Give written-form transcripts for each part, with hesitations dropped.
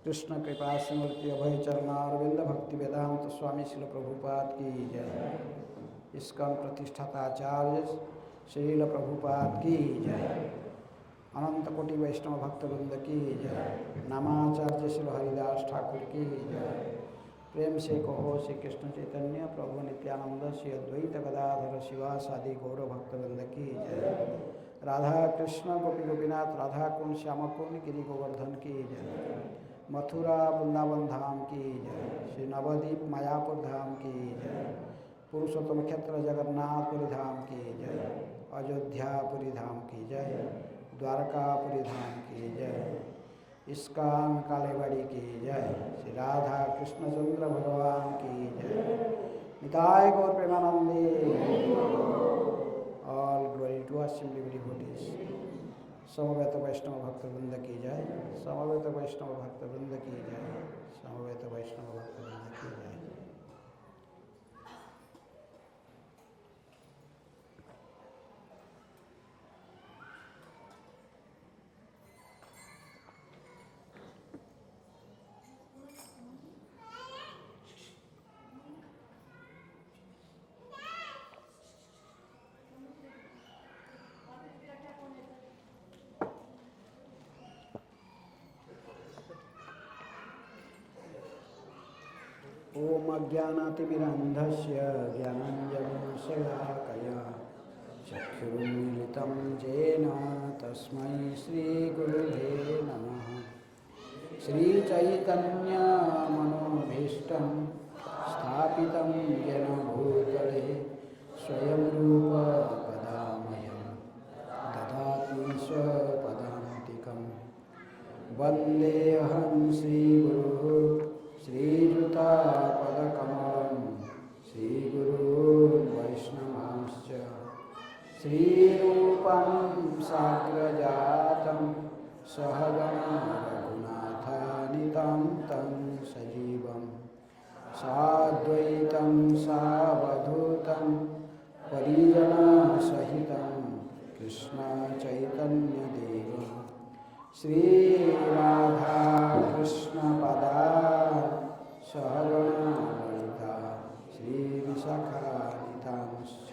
कृष्ण कृपा स्मृति अभय चरणारविंद भक्ति वेदांत स्वामी श्रील प्रभुपाद की जय। इस्कॉन प्रतिष्ठाताचार्य श्रील प्रभुपाद की जय। अनंत कोटि वैष्णव भक्तवृंद की जय। नामाचार्य श्री हरिदास ठाकुर की जय। प्रेम से कहो श्री कृष्ण चैतन्य प्रभु नित्यानंद श्री अद्वैत गदाधर शिवासादि गौर भक्तवृंद की जय। राधा कृष्ण गोपी गोपीनाथ राधा कुंड श्याम कुंड गिरि गोवर्धन की जय। मथुरा वृंदावन धाम की जय। श्री नवद्वीप मायापुर धाम की जय। पुरुषोत्तम क्षेत्र जगन्नाथपुरी धाम की जय। अयोध्यापुरी धाम की जय। द्वारकापुरी धाम की जय। इस्कॉन कालीबाड़ी की जय। श्री राधा कृष्णचंद्र भगवान की जय। निताय गौर प्रेमानंदी। All glory to assembly devotees. समवेत वैष्णव भक्तवृंद की जय। समवेत वैष्णव भक्तवृंद की जय। समवेत वैष्णव भक्तवृंद की जय। ओम अज्ञानातिमिरन्धस्य ज्ञानाञ्जनशलाकया चक्षुरुन्मीलितं येन तस्मै श्रीगुरुवे नमः। श्रीचैतन्यमनोभीष्टं स्थापितं येन भूतले स्वयं रूप कदा मह्यं ददाति स्वपदान्तिकं। वन्देऽहं श्रीगुरुः श्रीयुतापदकमलं श्रीगुरून् वैष्णवांश्च श्रीरूपं साग्रजातं सहगणा रघुनाथान्वितं तं सजीवं साद्वैतं सावधूतं परिजनसहितं कृष्णचैतन्यदेवं श्रीराधा कृष्णपदान् सहगणा ललिता श्रीविशाखान्वितांश्च।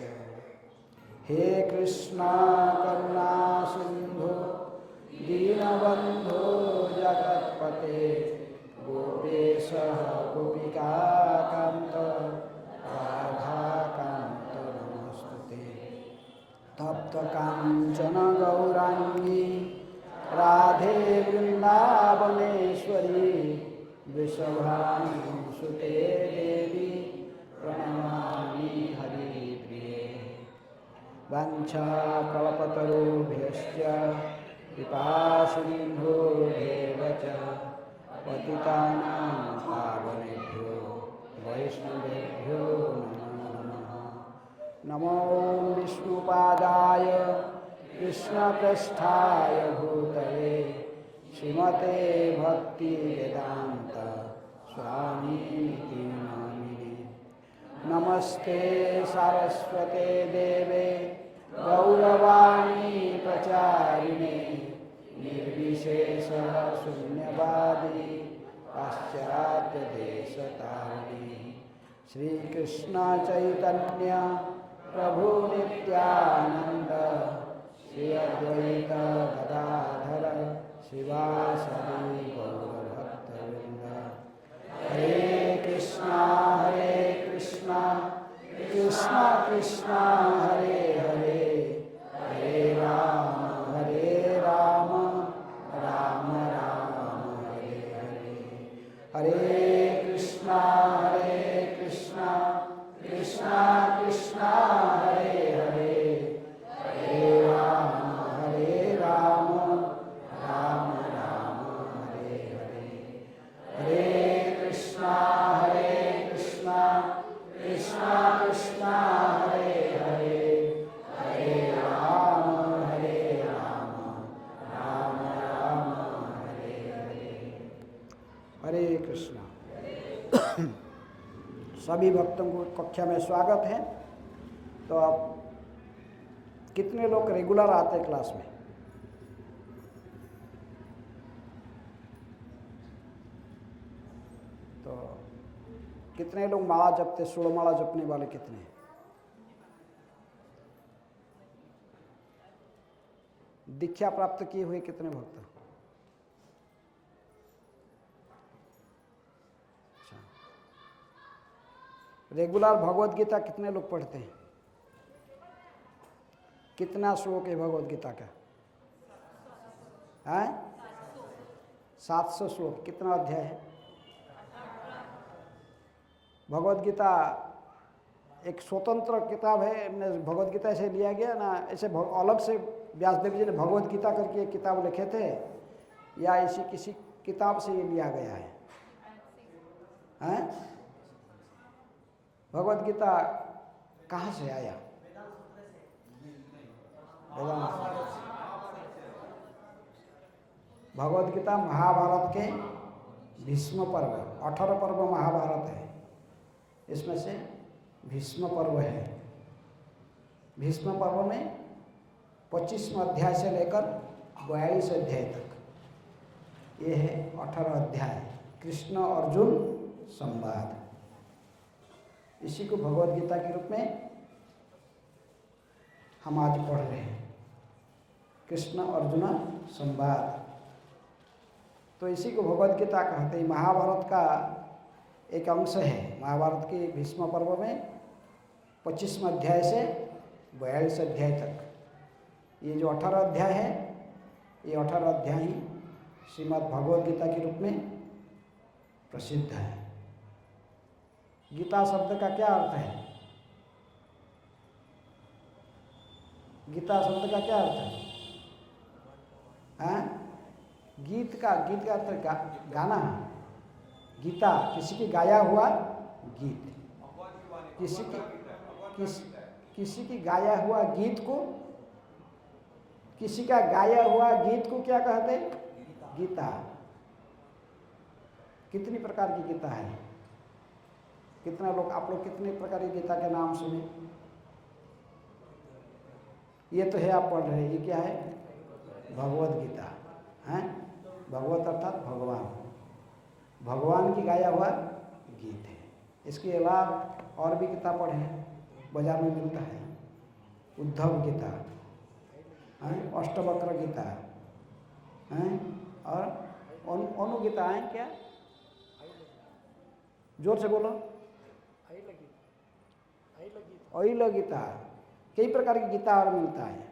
हे कृष्णा करुणा सिंधु दीनबन्धो जगत्पते गोपेश गोपिकान्त राधाकान्त नमोस्तुते। तप्त कांचन गौरांगी राधे वृंदावनेश्वरी वृषभानुसुते देवी प्रणमामि हरिप्रिये। वाञ्छाकल्पतरुभ्यश्च कृपासिन्धुभ्येव च पतितानां पावनेभ्यो वैष्णवेभ्यो नमो नमः। नमो विष्णुपादाय कृष्णप्रेष्ठाय भूतले श्रीमते भक्तिवेदान्त स्वामिनिति नामिने। नमस्ते सारस्वते देवे गौरवाणी प्रचारिणे निर्विशेष शून्यवादी पाश्चात्यदेशतारिणी। श्रीकृष्ण चैतन्य प्रभु नित्यानंद श्री अद्वैत गदाधर शिवासादि गौरभक्तवृंद। हरे कृष्णा कृष्णा कृष्णा हरे हरे हरे राम राम राम हरे हरे। हरे कृष्णा कृष्णा कृष्णा हरे हरे हरे राम सभी भक्तों को कक्षा में स्वागत है। तो आप कितने लोग रेगुलर आते हैं क्लास में? तो कितने लोग माला जपते, 16 माला जपने वाले कितने हैं? दीक्षा प्राप्त किए हुए कितने भक्त? अच्छा, रेगुलर भगवत गीता कितने लोग पढ़ते हैं? कितना श्लोक है भगवत गीता का? है 700 श्लोक। कितना अध्याय है? भगवत गीता एक स्वतंत्र किताब है, भगवत गीता ऐसे लिया गया ना, ऐसे अलग से व्यासदेव जी ने भगवत गीता करके एक किताब लिखे थे, या इसी किसी किताब से ये लिया गया है? हैं? भगवत गीता कहाँ से आया? वेदांत। भगवत गीता महाभारत के भीष्म पर्व, 18 पर्व महाभारत है, इसमें से भीष्म पर्व है। भीष्म पर्व में 25वें अध्याय से लेकर 42 अध्याय तक ये है 18 अध्याय, कृष्ण अर्जुन संवाद। इसी को भगवत गीता के रूप में हम आज पढ़ रहे हैं, कृष्ण अर्जुन संवाद। तो इसी को भगवत गीता कहते हैं। महाभारत का एक अंश है। महाभारत के भीष्म पर्व में 25वें अध्याय से 42 अध्याय तक ये जो 18 अध्याय है, ये 18 अध्याय ही श्रीमद् भगवद गीता के रूप में प्रसिद्ध है। गीता शब्द का क्या अर्थ है? गीता शब्द का क्या अर्थ है? हाँ? गीत का अर्थ गाना। गीता किसी की गाया हुआ गीत, किसी की गाया हुआ गीत को, किसी का गाया हुआ गीत को क्या कहते हैं? गीता। कितनी प्रकार की गीता है? कितना लोग, आप लोग कितने प्रकार की गीता के नाम सुने? ये तो है आप पढ़ रहे हैं, ये क्या है? भगवत गीता है। भगवत अर्थात भगवान, भगवान की गाया हुआ गीत है। इसके अलावा और भी किताब पढ़े हैं, बाजार में मिलता है। उद्धव गीता, अष्टवक्र गीता हैं, और अनु गीता है क्या? जोर से बोलो। अइल गीता, कई प्रकार की गीता और मिलता है,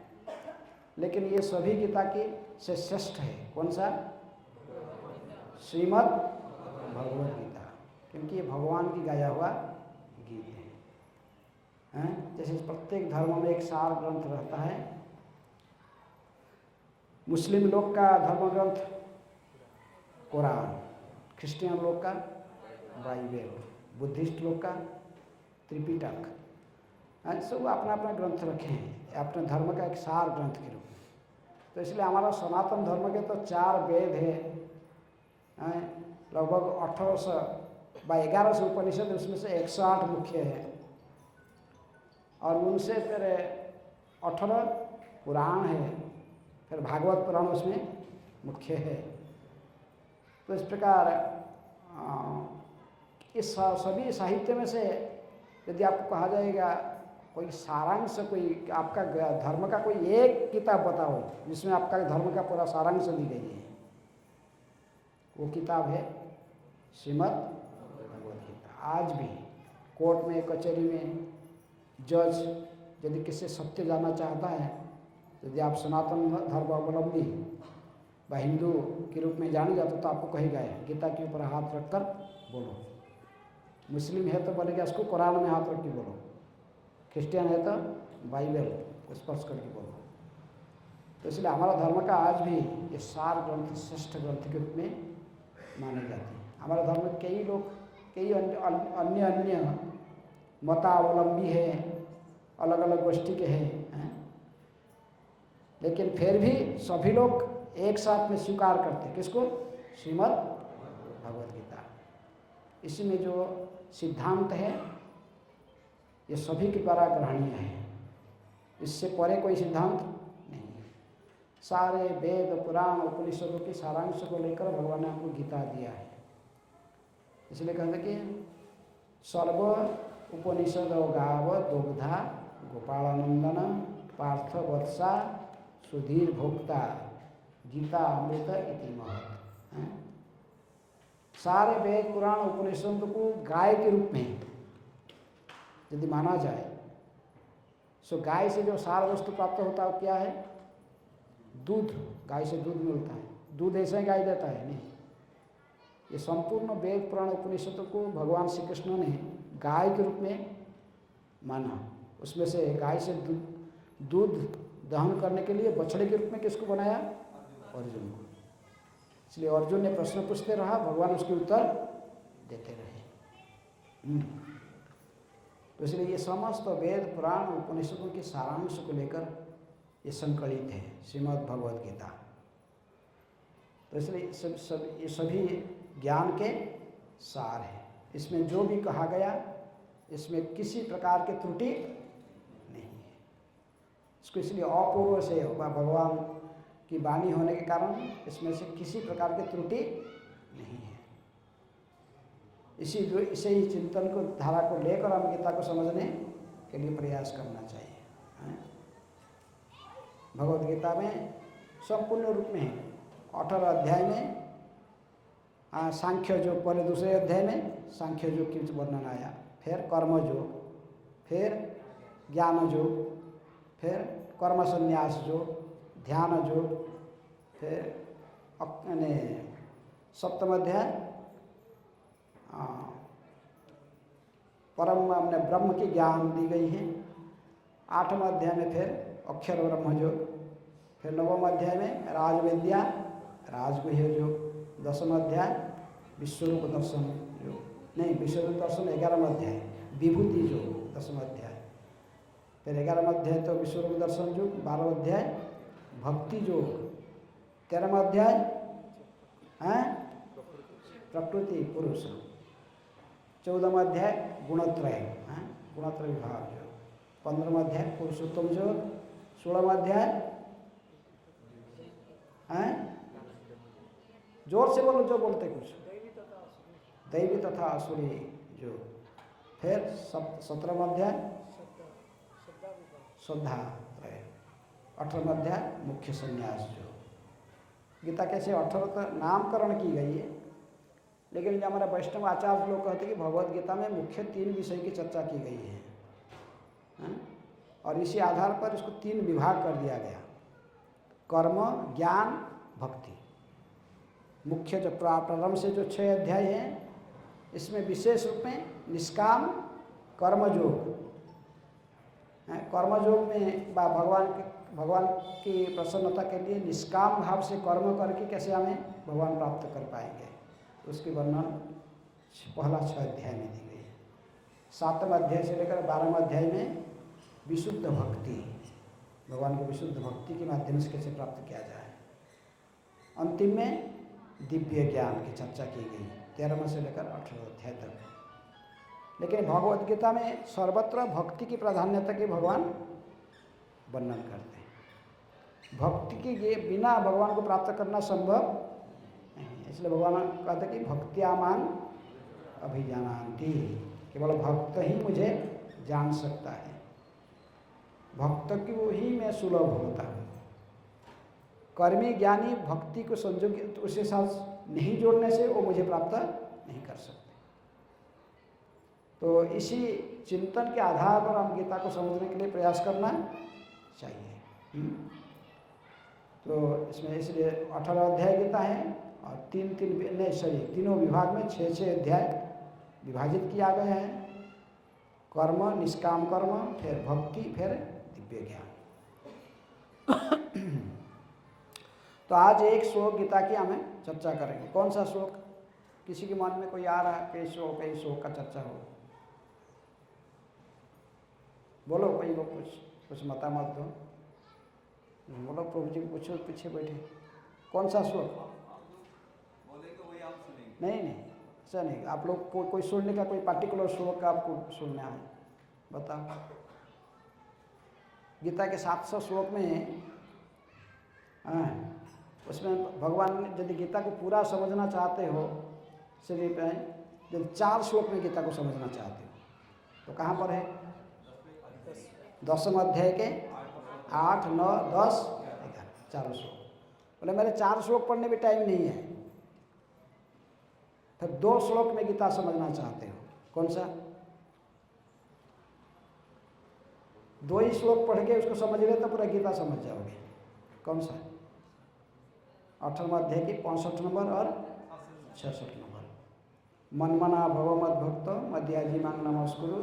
लेकिन ये सभी गीता की से श्रेष्ठ है कौन सा? श्रीमद् भगवत गीता, क्योंकि ये भगवान की गाया हुआ गीत है। जैसे प्रत्येक धर्म में एक सार ग्रंथ रहता है। मुस्लिम लोग का धर्म ग्रंथ कुरान, क्रिश्चियन लोग का बाइबल, बुद्धिस्ट लोग का त्रिपिटक। सब अपना अपना ग्रंथ रखे हैं अपने धर्म का एक सार ग्रंथ के रूप में। तो इसलिए हमारा सनातन धर्म के तो 4 वेद है, लगभग 1100 उपनिषद, उसमें से 108 मुख्य है, और उनसे फिर 18 पुराण है, फिर भागवत पुराण उसमें मुख्य है। तो इस प्रकार इस सभी साहित्य में से यदि आपको कहा जाएगा कोई सारांश, कोई आपका धर्म का कोई एक किताब बताओ जिसमें आपका धर्म का पूरा सारांश दी गई है, वो किताब है श्रीमद् भगवद गीता। आज भी कोर्ट में, कचहरी में जज यदि किसी सत्य जानना चाहता है, यदि आप सनातन धर्मावलंबी व हिंदू के रूप में जाने जाते तो आपको कहेगा गीता के ऊपर हाथ रखकर बोलो। मुस्लिम है तो बोलेगा इसको कुरान में हाथ रख के बोलो, क्रिश्चियन है तो बाइबल को स्पर्श करके बोलो। तो इसलिए हमारा धर्म का आज भी ये सार ग्रंथ, श्रेष्ठ ग्रंथ के रूप में माने जाते हैं। हमारे धर्म में कई लोग, कई अन्य मतावलंबी हैं, अलग अलग गोष्ठी के हैं, लेकिन फिर भी सभी लोग एक साथ में स्वीकार करते हैं किसको? श्रीमद् भगवद गीता। इसमें जो सिद्धांत है ये सभी के द्वारा ग्रहणीय है, इससे परे कोई सिद्धांत नहीं है। सारे वेद पुराण उपनिषदों के सारांश को लेकर भगवान ने हमको गीता दिया है। इसलिए कहते कि सर्व उपनिषद गाव दुग्धा गोपालनंदन पार्थ वर्षा सुधीर भोक्ता गीता अमृत इति महत्। सारे वेद पुराण उपनिषद को गाय के रूप में यदि माना जाए, सो गाय से जो सार वस्तु प्राप्त होता है क्या है? दूध। गाय से दूध मिलता है। दूध ऐसे ही गाय देता है? नहीं। ये संपूर्ण वेद पुराण उपनिषद को भगवान श्री कृष्ण ने गाय के रूप में माना। उसमें से गाय से दूध दहन करने के लिए बछड़े के रूप में किसको बनाया? अर्जुन को। इसलिए अर्जुन ने प्रश्न पूछते रहा, भगवान उसके उत्तर देते रहे। तो इसलिए ये समस्त वेद पुराण उपनिषदों के सारांश को लेकर ये संकलित है श्रीमद् भगवद गीता। तो इसलिए ये सभी ज्ञान के सार है। इसमें जो भी कहा गया इसमें किसी प्रकार की त्रुटि नहीं है। इसको इसलिए अपूर्व से भगवान की वाणी होने के कारण इसमें से किसी प्रकार की त्रुटि नहीं है। इसे ही चिंतन को धारा को लेकर हम गीता को समझने के लिए प्रयास करना चाहिए। भगवद गीता में संपूर्ण रूप में 18 अध्याय में सांख्य योग, पहले दूसरे अध्याय में सांख्य योग की वर्णन आया, फिर कर्म योग, फिर ज्ञान योग, फिर कर्म संन्यास योग, ध्यान योग, फिर सप्तम अध्याय परम हमने ब्रह्म की ज्ञान दी गई है। 8वें अध्याय में फिर अक्षर ब्रह्म योग, फिर 9वें अध्याय में राजविद्या राजगुह्य योग, 10वां अध्याय विश्वरूप दर्शन योग, नहीं विश्वरूप दर्शन 11वां अध्याय, विभूति योग 10वां अध्याय, फिर 11वां अध्याय तो विश्वरूप दर्शन योग, 12वां अध्याय भक्ति योग, 13वां अध्याय प्रकृति पुरुष, 14वां अध्याय गुणत्रय गुणत्रय विभाग योग, 15वां अध्याय पुरुषोत्तम योग, 16वां अध्याय जोर से बोलो जो बोलते कुछ, दैवी तथा असुरी योग, फिर 17वां अध्याय श्रद्धा, 18वां अध्याय मुख्य संन्यास योग। गीता कैसे 18 नामकरण की गई है, लेकिन जो हमारा वैष्णव आचार्य लोग कहते हैं कि भगवद गीता में मुख्य 3 विषय की चर्चा की गई है, और इसी आधार पर इसको 3 विभाग कर दिया गया, कर्म ज्ञान भक्ति। मुख्य जो प्रारंभ से जो 6 अध्याय हैं इसमें विशेष रूप में निष्काम कर्मयोग, कर्मयोग में भगवान की प्रसन्नता के लिए निष्काम भाव से कर्म करके कैसे हमें भगवान प्राप्त कर पाएंगे, उसकी वर्णन पहला 6 अध्याय में दी गई है। 7वें अध्याय से लेकर 12वें अध्याय में विशुद्ध भक्ति, भगवान को विशुद्ध भक्ति के माध्यम से कैसे प्राप्त किया जाए। अंतिम में दिव्य ज्ञान की चर्चा की गई 13वें से लेकर 18वें अध्याय तक। लेकिन भगवद गीता में सर्वत्र भक्ति की प्राधान्यता के भगवान वर्णन करते हैं। भक्ति के बिना भगवान को प्राप्त करना संभव नहीं, इसलिए भगवान कहते हैं कि भक्त्यामान अभिजानान्ति, केवल भक्त ही मुझे जान सकता है, भक्त को ही मैं सुलभ होता हूँ। कर्मी ज्ञानी भक्ति को संजोग उसके साथ नहीं जोड़ने से वो मुझे प्राप्त नहीं कर सकते। तो इसी चिंतन के आधार पर हम गीता को समझने के लिए प्रयास करना चाहिए। तो इसमें इसलिए 18 अध्याय गीता है और तीनों विभाग में 6-6 अध्याय विभाजित किया गया है। कर्म, निष्काम कर्म, फिर भक्ति, फिर दिव्य ज्ञान। तो आज एक श्लोक गीता की हमें चर्चा करेंगे। कौन सा श्लोक? किसी के मन में कोई आ रहा है? कई श्लोक का चर्चा हो, बोलो। कोई लोग कुछ मतामत दो, बोलो। प्रभु जी पूछो, पीछे बैठे। कौन सा श्लोक? नहीं, ऐसा नहीं, आप लोग कोई सुनने का कोई पार्टिकुलर श्लोक का आपको सुनना है, बताओ। गीता के 700 श्लोक में उसमें भगवान ने यदि गीता को पूरा समझना चाहते हो, श्री पे यदि 4 श्लोक में गीता को समझना चाहते हो तो कहाँ पर है? 10वें अध्याय के 8, 9, 10, 11 4 श्लोक। बोले मेरे 4 श्लोक पढ़ने में टाइम नहीं है। फिर 2 श्लोक में गीता समझना चाहते हो, कौन सा? 2 ही श्लोक पढ़ के उसको समझ रहे तो पूरा गीता समझ जाओगे। कौन सा? 18वें अध्याय की 65 नंबर और 66 नंबर। मन्मना भव मद भक्त मध्याजी मांग नमस्कुरु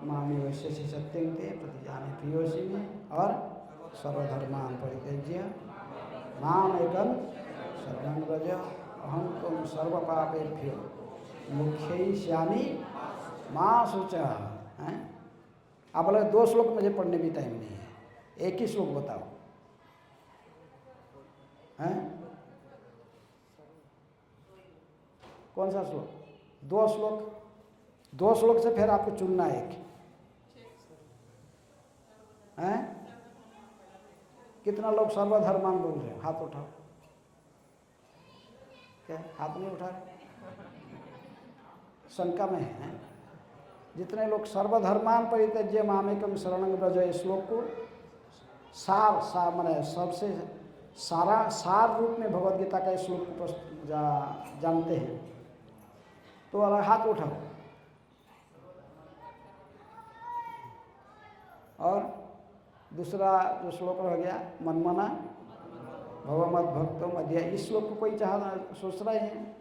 मामी वैश्य सत्यं ते प्रतिजाने प्रियोसी में और सर्वधर्मान परित्यज्य माम एकम शरणं व्रज अहं त्वं सर्व पापेभ्यो मुख्यैष्यामि मा शुचः। हैं? आप बोले 2 श्लोक मुझे पढ़ने भी टाइम नहीं है, एक ही श्लोक बताओ। हैं? कौन सा श्लोक? 2 श्लोक। 2 श्लोक से फिर आपको चुनना है एक। हैं? कितना लोग सर्वधर्मान बोल रहे हैं? हाथ उठाओ। क्या हाथ नहीं उठा रहे? शंका में है। जितने लोग सर्वधर्मान परित्यज्य मामेकम शरणं व्रज, इस श्लोक को सार माने सबसे सार रूप में भगवद गीता का इस श्लोक को जानते हैं तो हाथ उठाओ। और दूसरा जो श्लोक रह गया मनमना भवमद भक्तो मध्य, इस श्लोक को कोई सोच रहे हैं?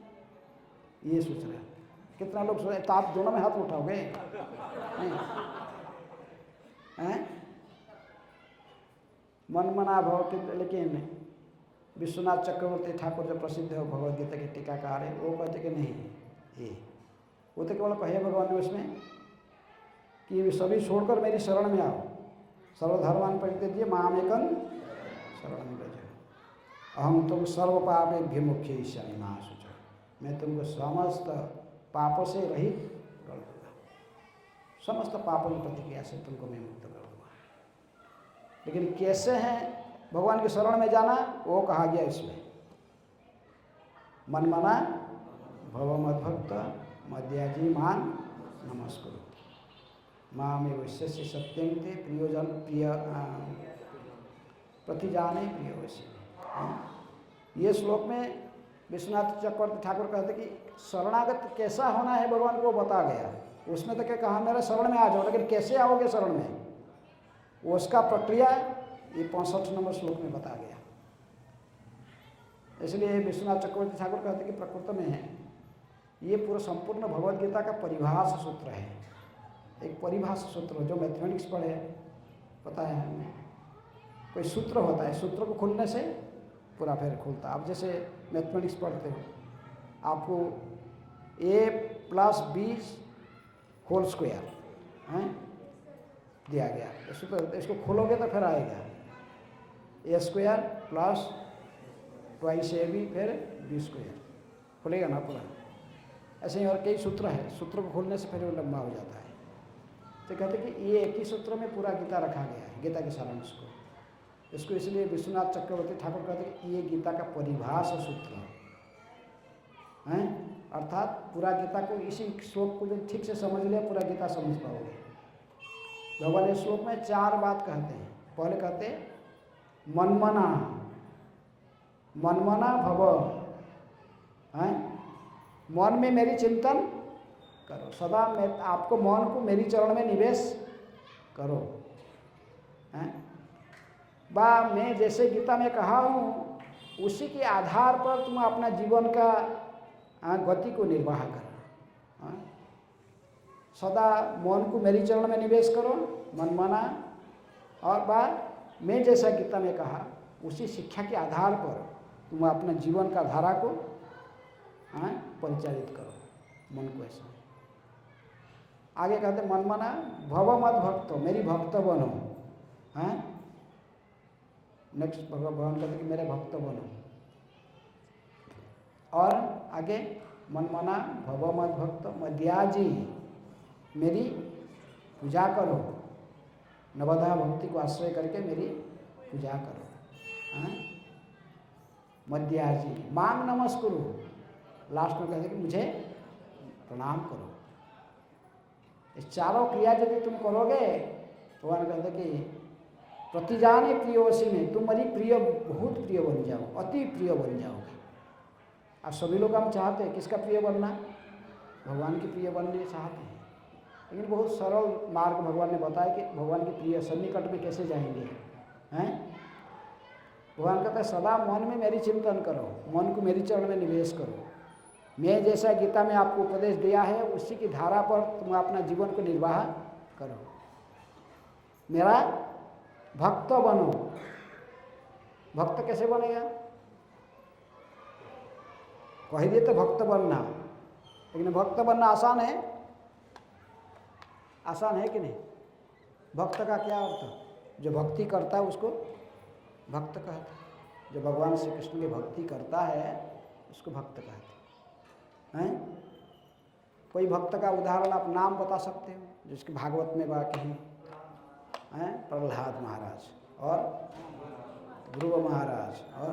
ये सोच रहे हैं। कितना लोग सोच रहे? तो आप दोनों में हाथ उठाओगे? हैं? मनमना भव, लेकिन विश्वनाथ चक्रवर्ती ठाकुर जो प्रसिद्ध है भगवद गीता के टीकाकार है, वो कहते कि नहीं, ये वो तो केवल कहे भगवान ने उसमें कि सभी छोड़कर मेरी शरण में आओ, सर्वधर्मान परित्यज्य मामेकं शरणं व्रज अहं त्वं सर्व पापेभ्यो मुख्यैष्यामि मा शुचः, मैं तुमको समस्त पापों से रहित कर दूंगा, समस्त पापों की प्रतिक्रिया से तुमको मैं मुक्त कर दूंगा। लेकिन कैसे हैं भगवान की शरण में जाना, वो कहा गया इसमें। मनमना भव मद्भक्त मध्याजी मान नमस्कुरु मामे वैश्य सत्यं ते प्रियोजन प्रिय प्रतिजाने प्रिय वैश्य। ये श्लोक में विश्वनाथ चक्रवर्ती ठाकुर कहते कि शरणागत कैसा होना है भगवान को बता गया। उसमें तो क्या कहा, मेरे शरण में आ जाओ, लेकिन कैसे आओगे शरण में, वो उसका प्रक्रिया ये 65 नंबर श्लोक में बता गया। इसलिए विश्वनाथ चक्रवर्ती ठाकुर कहते कि प्रकृत में है ये पूरा संपूर्ण भगवद गीता का परिभाषा सूत्र है। एक परिभाषा सूत्र जो मैथमेटिक्स पढ़े पता है हमें, कोई सूत्र होता है, सूत्र को खोलने से पूरा फिर खुलता है। आप जैसे मैथमेटिक्स पढ़ते हो, आपको a+b² हैं दिया गया, इसको खोलोगे तो फिर आएगा a² प्लस 2ab फिर b², खुलेगा ना पूरा। ऐसे ही और कई सूत्र है, सूत्र को खोलने से फिर वो लंबा हो जाता है। तो कहते कि ये एक ही सूत्र में पूरा गीता रखा गया है, गीता के सारांश को। इसको इसलिए विश्वनाथ चक्रवर्ती ठाकुर कहते कि ये गीता का परिभाषा सूत्र है, अर्थात पूरा गीता को इसी श्लोक को जब ठीक से समझ लिया पूरा गीता समझ पाओगे। भगवान इस श्लोक में 4 बात कहते हैं। पहले कहते मनमना, मनमना भव, मन में मेरी चिंतन करो, सदा मैं आपको मन को मेरी चरण में निवेश करो। मैं जैसे गीता में कहा हूँ उसी के आधार पर तुम अपना जीवन का गति को निर्वाह करो। सदा मन को मेरी चरण में निवेश करो, मनमाना, और मैं जैसा गीता में कहा उसी शिक्षा के आधार पर तुम अपने जीवन का धारा को परिचालित करो, मन को ऐसा। आगे कहते मनमाना भव मद भक्तो, मेरी भक्त बनो। नेक्स्ट भगवान कहते कि मेरे भक्त बनो। और आगे मन मना भव मद भक्त मध्याजी, मेरी पूजा करो, नवधा भक्ति को आश्रय करके मेरी पूजा करो। हाँ? मध्याजी मांग नमस्कुरु, लास्ट में कहते कि मुझे प्रणाम करो। इस चारों क्रिया यदि तुम करोगे तो वह कहते कि प्रतिजाने प्रियोसी में तुम मेरी प्रिय, बहुत प्रिय बन जाओ, अति प्रिय बन जाओगे। अब सभी लोग हम चाहते हैं किसका प्रिय बनना, भगवान की प्रिय बनने चाहते हैं, लेकिन बहुत सरल मार्ग भगवान ने बताया कि भगवान की प्रिय सन्निकट में कैसे जाएंगे। हैं? भगवान कहते हैं सदा मन में मेरी चिंतन करो, मन को मेरी चरण में निवेश करो। मैं जैसा गीता में आपको उपदेश दिया है उसी की धारा पर तुम अपना जीवन को निर्वाह करो। मेरा भक्त बनो। भक्त कैसे बनेगा? कह दिए तो भक्त बनना, लेकिन भक्त बनना आसान है? आसान है कि नहीं? भक्त का क्या अर्थ? जो भक्ति करता है उसको भक्त कहते हैं। जो भगवान श्री कृष्ण की भक्ति करता है उसको भक्त कहते हैं। कोई भक्त का उदाहरण आप नाम बता सकते हो जिसके भागवत में बाकी हैं? प्रहलाद महाराज और ध्रुव महाराज और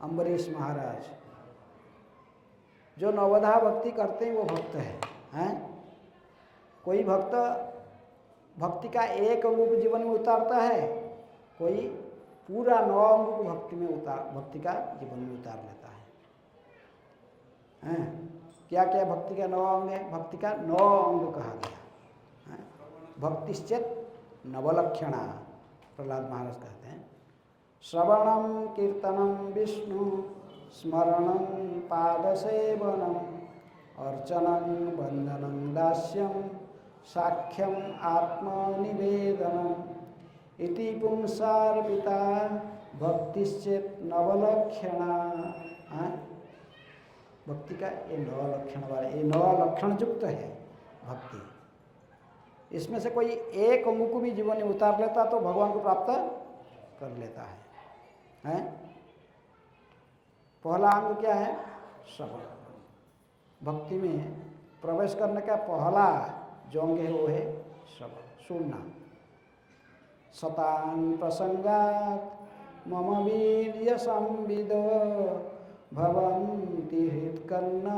अम्बरीश महाराज। जो नवधा भक्ति करते हैं वो भक्त हैं? कोई भक्त भक्ति का एक अंग को जीवन में उतारता है, कोई पूरा 9 अंग को भक्ति का जीवन में उतार लेता है। क्या क्या भक्ति का 9 अंग है? भक्ति का 9 अंग कहा गया। भक्तिश्चेत नवलक्षणा, प्रहलाद महाराज कहते हैं। श्रवणम कीर्तनम विष्णु स्मरणं पादसेवनम अर्चनं वंदनं दास्यं साख्यम आत्मनिवेदनम इति पुंसार्पिता भक्तिश्चेत नवलक्षणा। भक्ति का ये 9 लक्षण वाला, ये 9 लक्षण युक्त है भक्ति। इसमें से कोई एक अंग को भी जीवन में उतार लेता तो भगवान को प्राप्त कर लेता है। पहला अंग क्या है? श्रवण। भक्ति में प्रवेश करने का पहला जो अंग है वो है श्रवण, सुनना। सतां प्रसंगात् मम वीर्य संविदो भवन्ति हृत्कर्णा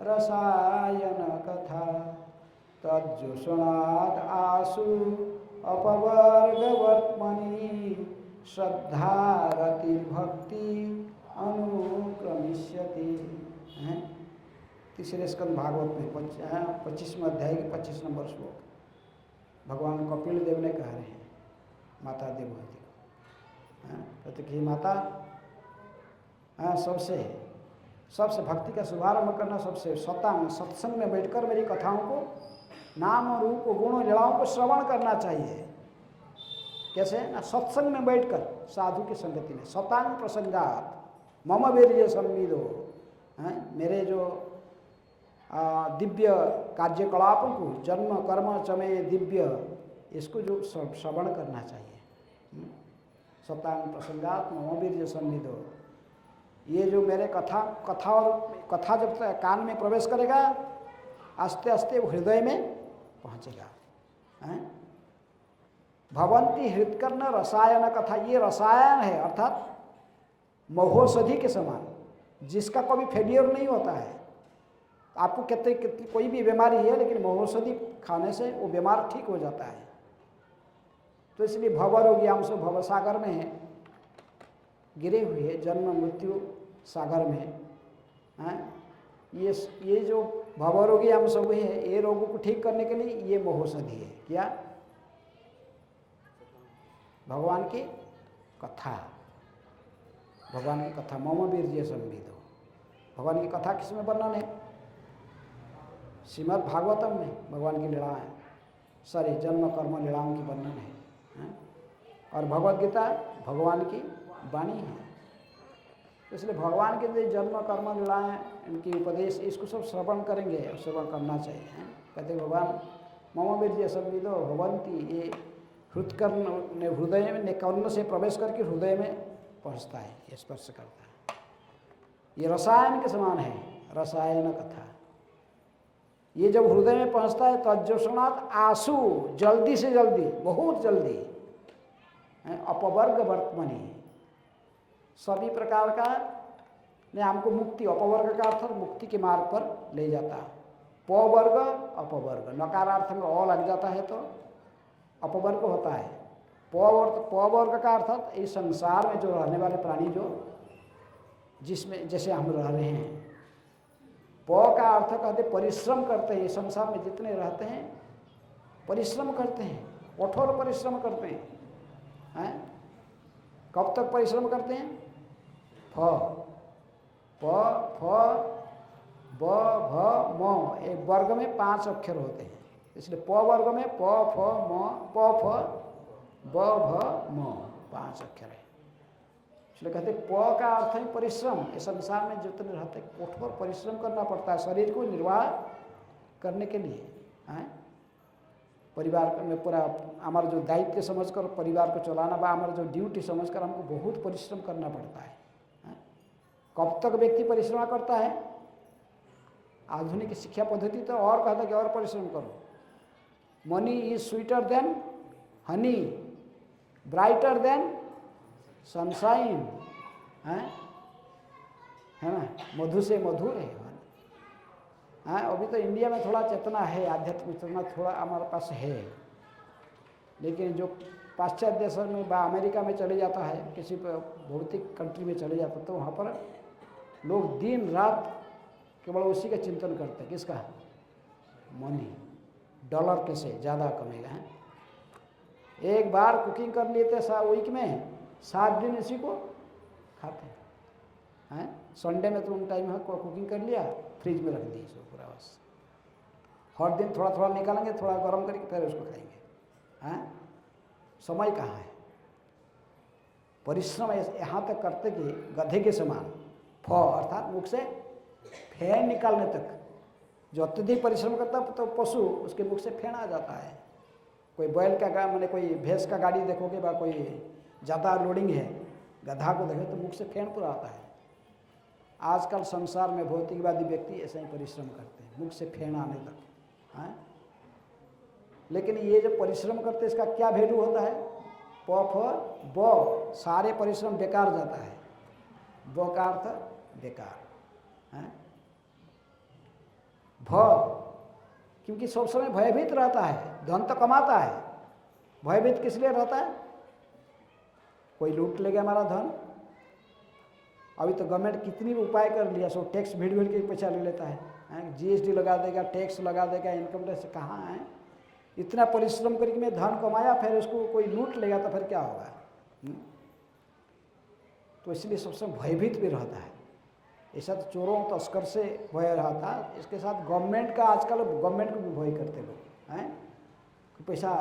रसायन कथा तज्जुषणात् आसु अपवर्गवर्त्मनि श्रद्धारतिर्भक्ति अनुक्रमिष्यति। तीसरे स्कंद भागवत में 25वें अध्याय के 25 नंबर श्लोक भगवान कपिल देव ने कह रहे हैं माता देवहूति को। कहते कि माता, सबसे भक्ति का शुभारंभ करना, सबसे सत्संग में बैठकर मेरी कथाओं को, नाम रूप गुण लीलाओं को श्रवण करना चाहिए। कैसे? ना सत्संग में बैठकर साधु की संगति में। सतांग प्रसंगात मम वीर्य संविदो, मेरे जो दिव्य कार्यकलापों को, जन्म कर्म चमे दिव्य, इसको जो श्रवण करना चाहिए। सतांग प्रसंगात मम वीर्य संविदो, ये जो मेरे कथा जब कान में प्रवेश करेगा आस्ते आस्ते वो हृदय में पहुँचेगा। भवंती हृत्कर्ण रसायन कथा, ये रसायन है अर्थात महोषधि के समान, जिसका कभी फेलियर नहीं होता है। आपको कितनी कोई भी बीमारी है लेकिन महोषधि खाने से वो बीमार ठीक हो जाता है। तो इसलिए भवरोगियांश भवसागर में गिरे हुए, जन्म मृत्यु सागर में ये जो भवरोगी हम सब है, ये रोगों को ठीक करने के लिए ये महोषधि है। क्या? भगवान की कथा। भगवान की कथा मम वीर्य संविदो। भगवान की कथा किसमें वर्णन है? श्रीमद् भागवतम में भगवान की लीलाएं, सारी जन्म कर्म लीलाओं की वर्णन है। और भगवद गीता भगवान की वाणी है। इसलिए भगवान के लिए जन्म कर्म लीलाएं, इनकी उपदेश, इसको सब श्रवण करेंगे और श्रवण करना चाहिए। कहते भगवान मम वीर्य संविदो भवंती, ये हृत्कर्ण ने हृदय में कर्ण से प्रवेश करके हृदय में पहुँचता है, ये स्पर्श करता है। ये रसायन के समान है, रसायन कथा। ये जब हृदय में पहुँचता है तज्जोषणात् आंसू, जल्दी से जल्दी, बहुत जल्दी, अपवर्ग वर्तमनी, सभी प्रकार का ने हमको मुक्ति, अपवर्ग का अर्थ मुक्ति के मार्ग पर ले जाता है। पवर्ग अपवर्ग, नकारार्थ में अ लग जाता है तो अपवर्ग होता है। पवर्ग का अर्थात इस संसार में जो रहने वाले प्राणी जो जिसमें जैसे हम रह रहे हैं, प का अर्थ कहते परिश्रम करते हैं। संसार में जितने रहते हैं परिश्रम करते हैं, कठोर परिश्रम करते हैं। कब तक परिश्रम करते हैं? फ प फ ब भ म, एक वर्ग में 5 अक्षर होते हैं, इसलिए प वर्ग में प फ म, प फ ब भ म 5 अक्षर है। इसलिए कहते प का अर्थ है परिश्रम। इस संसार में जितने रहते कठोर परिश्रम करना पड़ता है शरीर को निर्वाह करने के लिए। परिवार में पूरा हमारा जो दायित्व समझकर परिवार को चलाना बा हमारा जो ड्यूटी समझकर हमको बहुत परिश्रम करना पड़ता है। कब तक व्यक्ति परिश्रम करता है? आधुनिक शिक्षा पद्धति तो और कहता है कि और परिश्रम करो। Money is sweeter than Honey, brighter then sunshine, है ना, मधु से मधुर है। अभी तो इंडिया में थोड़ा चेतना है, आध्यात्मिक चेतना थोड़ा हमारे पास है, लेकिन जो पाश्चात्य देशों में बा अमेरिका में चले जाता है, किसी भौतिक कंट्री में चले जाता, तो वहाँ पर लोग दिन रात केवल उसी का चिंतन करते हैं। किसका? मनी, डॉलर कैसे ज़्यादा कमेगा। है एक बार कुकिंग कर लिए थे वीक में 7 दिन इसी को खाते हैं। संडे में तो उन टाइम है कुकिंग कर लिया, फ्रिज में रख दी इसको पूरा, बस हर दिन थोड़ा थोड़ा निकालेंगे, थोड़ा गर्म करके फिर उसको खाएंगे। समय कहाँ है? परिश्रम यहाँ तक करते कि गधे के समान, फ अर्थात मुख से फेन निकालने तक जो अत्यधिक परिश्रम करता है तो पशु उसके मुख से फेन आ जाता है। कोई बैल का मैंने कोई भैंस का गाड़ी देखोगे बा कोई ज़्यादा लोडिंग है, गधा को देखे तो मुख से फेन पूरा आता है। आजकल संसार में भौतिकवादी व्यक्ति ऐसे ही परिश्रम करते हैं, मुख से फेन आने तक। लेकिन ये जो परिश्रम करते हैं इसका क्या वैल्यू होता है? प फ ब, सारे परिश्रम बेकार जाता है। ब का अर्थ बेकार। भ, क्योंकि सब समय भयभीत रहता है, धन तो कमाता है, भयभीत किस लिए रहता है? कोई लूट लेगा हमारा धन। अभी तो गवर्नमेंट कितनी भी उपाय कर लिया, सो टैक्स भीड़ भीड़ के पैसा ले लेता है। जीएसटी लगा देगा, टैक्स लगा देगा, इनकम टैक्स कहाँ है? इतना परिश्रम करके मैं धन कमाया, फिर उसको कोई लूट लेगा तो फिर क्या होगा? तो इसलिए सबसे भयभीत भी रहता है। ऐसा तो चोरों तस्कर से भय रहा था, इसके साथ गवर्नमेंट का, आजकल गवर्नमेंट को भी भय करते लोग हैं कि पैसा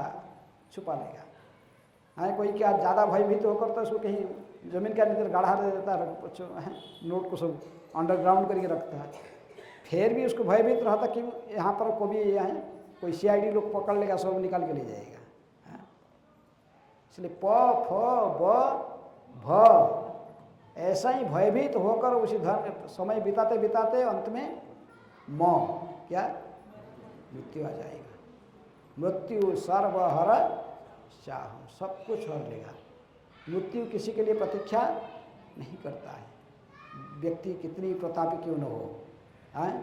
छुपा लेगा। कोई क्या ज़्यादा भयभीत होकर तो उसको कहीं ज़मीन के अंदर गाढ़ा दे देता है, नोट को सब अंडरग्राउंड करके रखता है। फिर भी उसको भयभीत रहता कि यहाँ पर कोई CID लोग पकड़ लेगा, सब निकाल के ले जाएगा। इसलिए प फ ब भ ऐसा ही भयभीत होकर उसी धर्म में समय बिताते बिताते अंत में क्या? मृत्यु आ जाएगा। मृत्यु सर्वहर चाहम, सब कुछ हर लेगा। मृत्यु किसी के लिए प्रतीक्षा नहीं करता है। व्यक्ति कितनी प्रतापी क्यों न हो,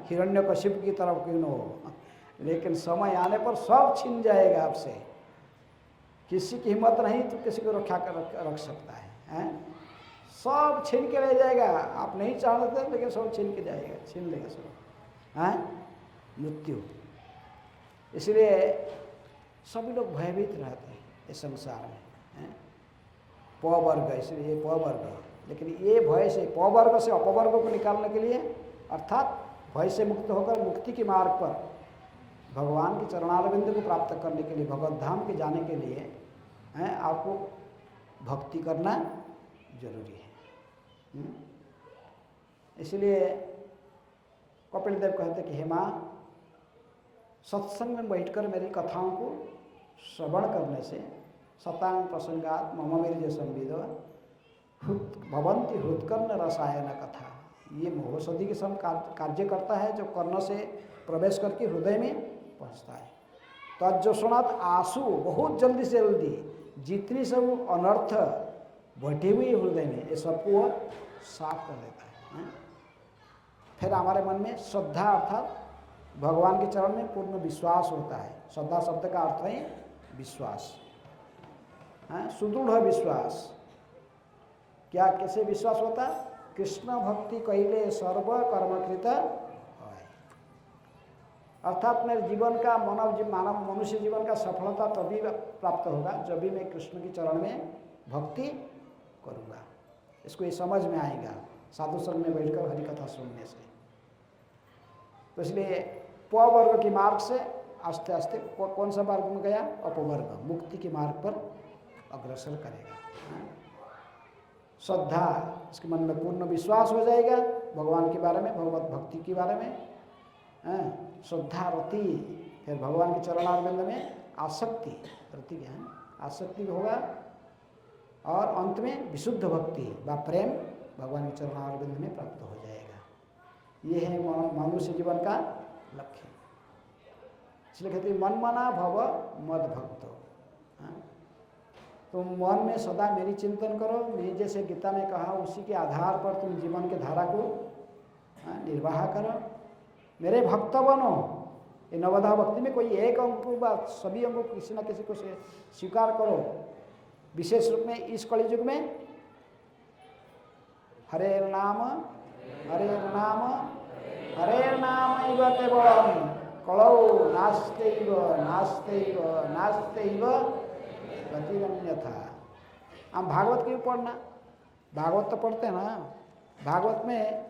हिरण्यकशिप की तरफ क्यों न हो, लेकिन समय आने पर सब छिन जाएगा आपसे। किसी की हिम्मत नहीं तो किसी को रखा कर रख सकता है। सब छीन के ले जाएगा। आप नहीं चाहते लेकिन सब छीन के जाएगा, छीन लेगा सब। मृत्यु। इसलिए सभी लोग भयभीत रहते हैं इस संसार में। प वर्ग, इसलिए ये प वर्ग। लेकिन ये भय से, प वर्ग से अपवर्ग को निकालने के लिए, अर्थात भय से मुक्त होकर मुक्ति के मार्ग पर भगवान के चरणारविंद को प्राप्त करने के लिए, भगवत धाम के जाने के लिए आपको भक्ति करना जरूरी है। इसलिए कपिल देव कहते कि हे माँ, सत्संग में बैठकर मेरी कथाओं को श्रवण करने से सतांग प्रसंगात मम मेरी जो संविद भवंती हृत्कर्ण रसायन कथा, ये महौषधि के सम कार्य करता है, जो कर्ण से प्रवेश करके हृदय में पहुँचता है। तज्जोषणात् आंसू बहुत जल्दी से जल्दी जितनी सब अनर्थ बैठे हुए हृदय में, ये सबको वह साफ कर देता है। फिर हमारे मन में श्रद्धा अर्थात भगवान के चरण में पूर्ण विश्वास होता है। श्रद्धा शब्द का अर्थ है विश्वास, सुदृढ़ विश्वास। क्या कैसे विश्वास होता? कृष्ण भक्ति कहले सर्व कर्मकृत है। अर्थात मेरे जीवन का मानव मनुष्य जीवन का सफलता तभी प्राप्त होगा जब भी मैं कृष्ण के चरण में भक्ति करूँगा। इसको ये समझ में आएगा साधु संग में बैठकर हरि कथा सुनने से। तो इसलिए प वर्ग के मार्ग से आस्ते आस्ते कौन सा मार्ग में गया? अपवर्ग, मुक्ति के मार्ग पर अग्रसर करेगा। श्रद्धा, इसके मन में पूर्ण विश्वास हो जाएगा भगवान के बारे में, भगवत भक्ति के बारे में। श्रद्धा रति, फिर भगवान के चरणारविंद में आसक्ति, रति क्या है? आसक्ति होगा। और अंत में विशुद्ध भक्ति व प्रेम भगवान के चरणारविंद में प्राप्त हो जाएगा। ये है मनुष्य जीवन का लक्ष्य। इसलिए कहते हैं मन मना भव मद भक्तो। तुम मन में सदा मेरी चिंतन करो, मैं जैसे गीता में कहा उसी के आधार पर तुम जीवन के धारा को निर्वाह करो, मेरे भक्त बनो। ये नवधा भक्ति में कोई एक अंग को व सभी अंगों को किसी न किसी को स्वीकार करो। विशेष रूप में इस कलयुग में हरे नाम हरे नाम हरे नाम इव केवलम कलौ नास्तेइव नास्तेइव नास्तेइव गतिरन्यथा। हम भागवत क्यों पढ़ना? भागवत तो पढ़ते हैं ना। भागवत में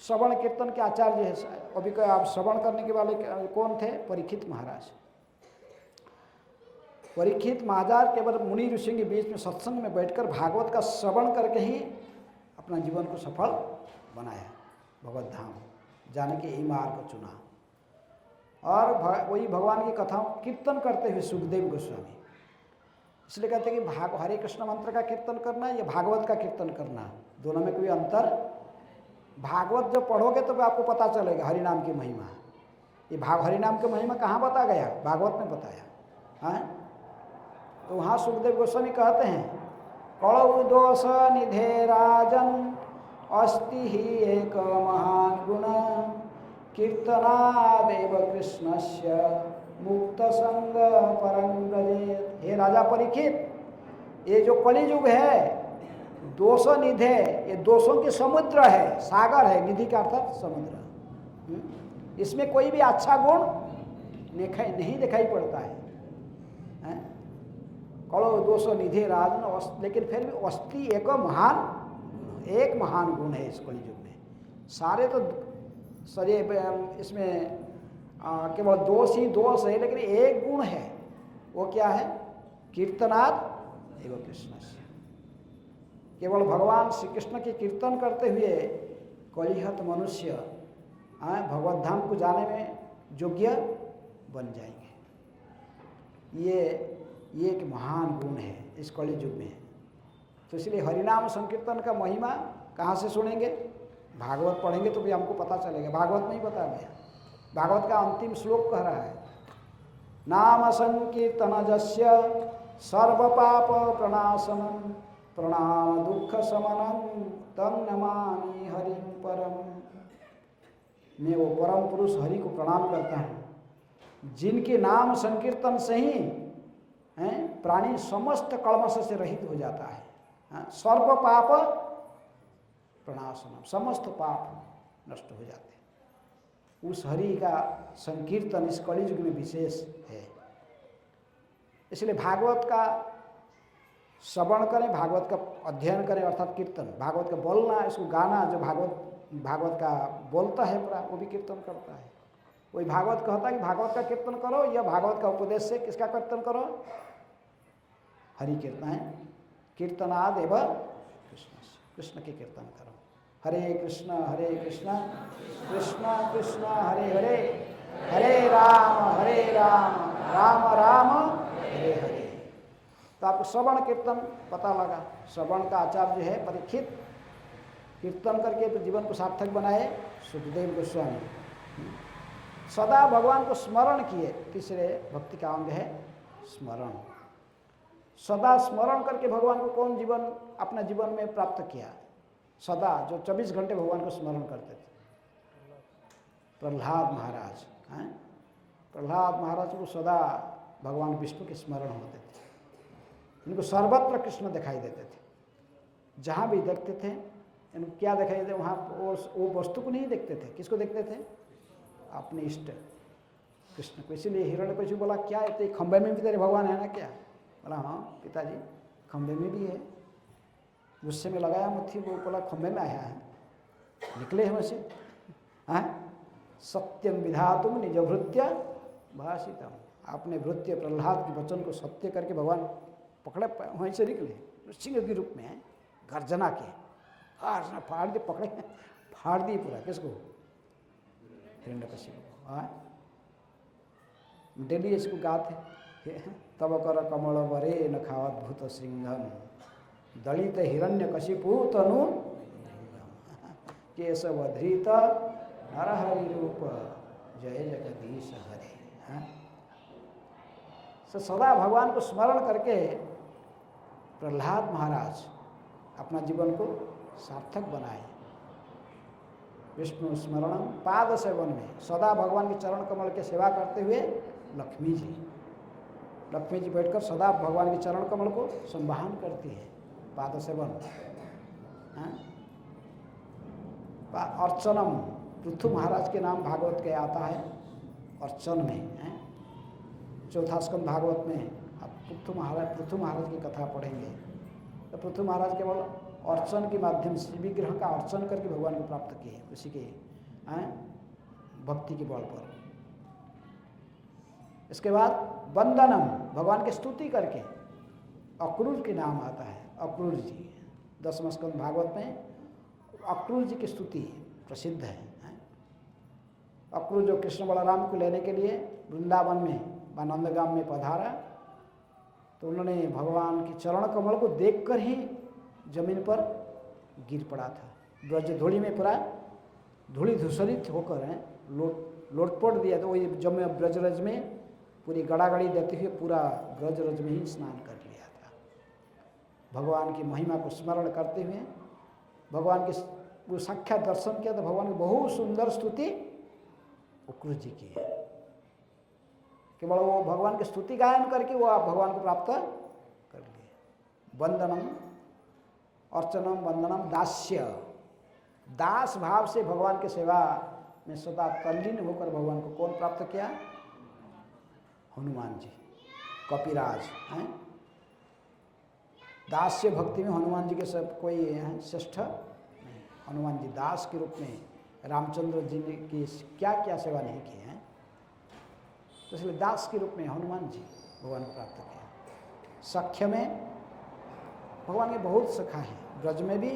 श्रवण कीर्तन के आचार्य है। अभी कोई आप श्रवण करने के वाले कौन थे? परीक्षित महाराज। परीक्षित महाराज केवल मुनि ऋषि के बीच में सत्संग में बैठकर भागवत का श्रवण करके ही अपना जीवन को सफल बनाया, भगवत धाम जाने के यही मार्ग चुना। और वही भगवान की कथाओं कीर्तन करते हुए सुखदेव गोस्वामी। इसलिए कहते हैं कि हरे कृष्ण मंत्र का कीर्तन करना या भागवत का कीर्तन करना, दोनों में कोई अंतर। भागवत जब पढ़ोगे तो आपको पता चलेगा हरिनाम की महिमा। ये हरिनाम की महिमा कहाँ बता गया? भागवत में बताया है। तो वहाँ सुखदेव गोस्वामी कहते हैं कलौ दोष निधे राजन अस्ति ही एक महान गुण कीर्तनादेव कृष्णस्य मुक्त संग परं व्रजेत। हे राजा परीक्षित, ये जो कलियुग है दोष निधे, ये दोषों के समुद्र है, सागर है। निधि का अर्थात समुद्र। इसमें कोई भी अच्छा गुण नहीं दिखाई पड़ता है। कलो दोष निधे राजन, लेकिन फिर भी अस्थि एक महान गुण है इस कलियुग में। सारे तो सरे इसमें केवल दोष ही दोष है, लेकिन एक गुण है। वो क्या है? कीर्तनाद एवं कृष्ण से। केवल भगवान श्री कृष्ण के कीर्तन करते हुए कलिहत मनुष्य भगवत धाम को जाने में योग्य बन जाएंगे। ये एक महान गुण है इस कलियुग में। तो इसलिए हरिनाम संकीर्तन का महिमा कहाँ से सुनेंगे? भागवत पढ़ेंगे तो भी हमको पता चलेगा। भागवत में ही बता गया। भागवत का अंतिम श्लोक कह रहा है नाम संकीर्तन जस्य सर्व पाप प्रणाशनम प्रणाम दुख समनम तम नमामि हरिम परम। मैं वो परम पुरुष हरि को प्रणाम करता हूँ जिनके नाम संकीर्तन से ही प्राणी समस्त कल्मश से रहित हो जाता है। सर्व पाप प्रणाशनम, समस्त पाप नष्ट हो जाते हैं। उस हरि का संकीर्तन इस कलियुग में विशेष है। इसलिए भागवत का श्रवण करें, भागवत का अध्ययन करें अर्थात कीर्तन। भागवत का बोलना, इसको गाना, जो भागवत का बोलता है पूरा वो भी कीर्तन करता है। वही भागवत कहता है कि भागवत का कीर्तन करो, या भागवत का उपदेश से किसका कीर्तन करो? हरि कीर्तन है। कीर्तनाद एवं कृष्ण के कीर्तन करो। हरे कृष्ण कृष्ण कृष्ण हरे हरे, हरे राम राम राम हरे हरे। तो आपको श्रवण कीर्तन पता लगा। श्रवण का आचार्य है परीक्षित। कीर्तन करके तो जीवन को सार्थक बनाए सुखदेव गोस्वामी। सदा भगवान को स्मरण किए, तीसरे भक्ति का अंग है स्मरण। सदा स्मरण करके भगवान को कौन जीवन अपना जीवन में प्राप्त किया? सदा जो 24 घंटे भगवान को स्मरण करते थे, प्रहलाद महाराज हैं। प्रहलाद महाराज को सदा भगवान विष्णु के स्मरण होते थे, इनको सर्वत्र कृष्ण दिखाई देते थे। जहाँ भी देखते थे इनको क्या दिखाई देते, वहाँ वो वस्तु को नहीं देखते थे, किसको देखते थे? अपने इष्ट कृष्ण को। इसीलिए हिरण्यकशिपु बोला क्या है, तो खंबे में भी तेरे भगवान है ना क्या? बोला हाँ पिताजी खंबे में भी है। गुस्से में लगाया मुट्ठी, वो बोला खंबे में आया है, निकले हैं वैसे। हाँ, सत्यम विधातुम निज भृत्य भाषितम, आपने भृत्य प्रहलाद के वचन को सत्य करके भगवान पकड़े, वहीं से निकले सिंह के रूप में, गर्जना के फाड़ दिए, पकड़े फाड़ दिए पूरा। किसको? हिरण्यकशिपु को। हाँ, डेली इसको गाते, तब कर कमल वरे न खावद्भुत सिंहम दलित हिरण्यकशिपु तनु केशवधृत नरहरि रूप जय जगदीश हरे। हाँ? सदा भगवान को स्मरण करके प्रहलाद महाराज अपना जीवन को सार्थक बनाए। विष्णु स्मरणम पाद सेवन में सदा भगवान के चरण कमल के सेवा करते हुए लक्ष्मी जी बैठकर सदा भगवान के चरण कमल को संवाहन करती है, पाद सेवन। अर्चनम, पृथु महाराज के नाम भागवत के आता है अर्चन में, चौथा स्कंद भागवत में आप पृथु महाराज की कथा पढ़ेंगे तो पृथु महाराज केवल अर्चन के माध्यम से विग्रह का अर्चन करके भगवान को प्राप्त किए, उसी के भक्ति के बल पर। इसके बाद वंदनम, भगवान की स्तुति करके अक्रूर के नाम आता है, अक्रूर जी। 10वें स्कंद भागवत में अक्रूर जी की स्तुति प्रसिद्ध है। अक्रूर जो कृष्ण बलराम को लेने के लिए वृंदावन में नंदगाम में पधारा तो उन्होंने भगवान के चरण कमल को देखकर ही जमीन पर गिर पड़ा था। ब्रज धूलि में पूरा धूलि धूसरित होकर लोटपोट दिया, तो वही जब ब्रजरज में पूरी गड़ागड़ी देते हुए पूरा ब्रजरज में ही स्नान कर लिया था। भगवान की महिमा को स्मरण करते हुए भगवान के वो साक्षात दर्शन किया तो भगवान की बहुत सुंदर स्तुति अक्रूर जी की है। केवल वो भगवान की स्तुति गायन करके वो आप भगवान को प्राप्त कर लिए। वंदनम, अर्चनम, वंदनम, दास्य, दास भाव से भगवान की सेवा में सदा तल्लीन होकर भगवान को कौन प्राप्त किया? हनुमान जी, कपिराज हैं। दास्य भक्ति में हनुमान जी के सब कोई श्रेष्ठ नहीं। हनुमान जी दास के रूप में रामचंद्र जी ने की क्या क्या सेवा नहीं की है, तो इसलिए दास के रूप में हनुमान जी भगवान को प्राप्त किया। सख्य में भगवान के बहुत सखा हैं, ब्रज में भी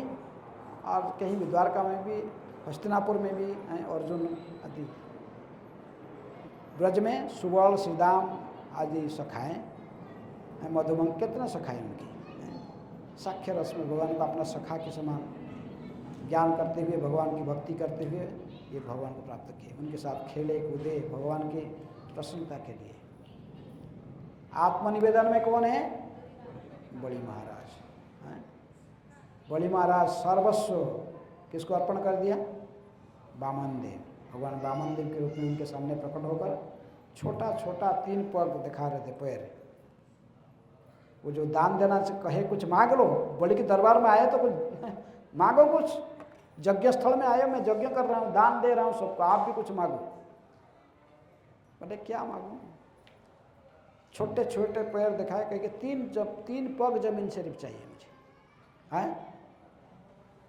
और कहीं भी, द्वारका में भी, हस्तिनापुर में भी हैं, अर्जुन आदि। ब्रज में सुवर्ण, श्रीदाम आदि सखाएँ हैं, मधुबन कितने सखाएँ उनकी। साख्य रस में भगवान को अपना सखा के समान ज्ञान करते हुए, भगवान की भक्ति करते हुए ये भगवान को प्राप्त किए। उनके साथ खेले कूदे भगवान की प्रसन्नता के लिए। आत्मनिवेदन में कौन है? बड़ी महाराज हैं। बड़ी महाराज सर्वस्व किसको अर्पण कर दिया? वामन देव। भगवान वामन देव के रूप में उनके सामने प्रकट होकर छोटा छोटा 3 पग दिखा रहे थे, पैर। वो जो दान देना से कहे कुछ मांग लो, बड़ी के दरबार में आए तो कुछ मांगो, कुछ यज्ञ स्थल में आए, मैं यज्ञ कर रहा हूँ, दान दे रहा हूँ सबको, आप भी कुछ मांगो। बोले क्या मांगू? छोटे छोटे पैर दिखाए, कहे कि 3 पग जमीन से रिप चाहिए मुझे। हैं?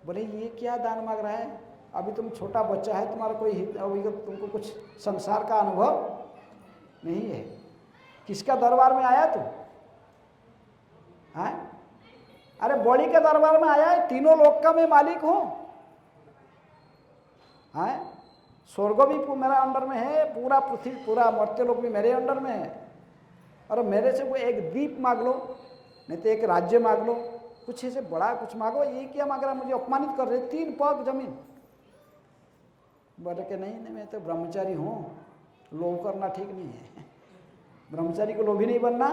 बोले ये क्या दान मांग रहा है? अभी तुम छोटा बच्चा है, तुम्हारा कोई हित, अभी तुमको कुछ संसार का अनुभव नहीं है। किसका दरबार में आया तू? हैं? अरे बड़ी के दरबार में आया है, तीनों लोक का मैं मालिक हूँ। हैं? स्वर्ग भी मेरा अंडर में है, पूरा पृथ्वी, पूरा मर्त्य लोक भी मेरे अंडर में है। और मेरे से कोई एक द्वीप मांग लो, नहीं तो एक राज्य मांग लो, कुछ ऐसे बड़ा कुछ मांगो, ये क्या मांग रहा, मुझे अपमानित कर रहे, 3 पग जमीन। बोले कि नहीं नहीं, मैं तो ब्रह्मचारी हूँ, लोभ करना ठीक नहीं है, ब्रह्मचारी को लोभी नहीं बनना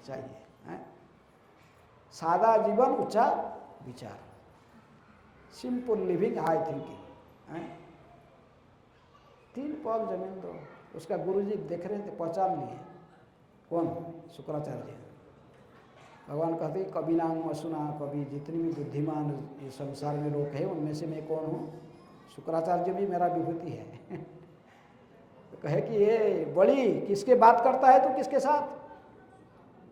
चाहिए, है? सादा जीवन ऊंचा विचार, सिंपल लिविंग हाई थिंकिंग। 3 पग जमीन दो। उसका गुरुजी देख रहे थे, पहचान लिए, कौन? शुक्राचार्य। भगवान कहते कभी नाम असुना, कभी जितनी भी बुद्धिमान ये संसार में लोग हैं उनमें से मैं कौन हूँ? शुक्राचार्य भी मेरा विभूति है। तो कहे कि ये बड़ी किसके बात करता है तू, किसके साथ?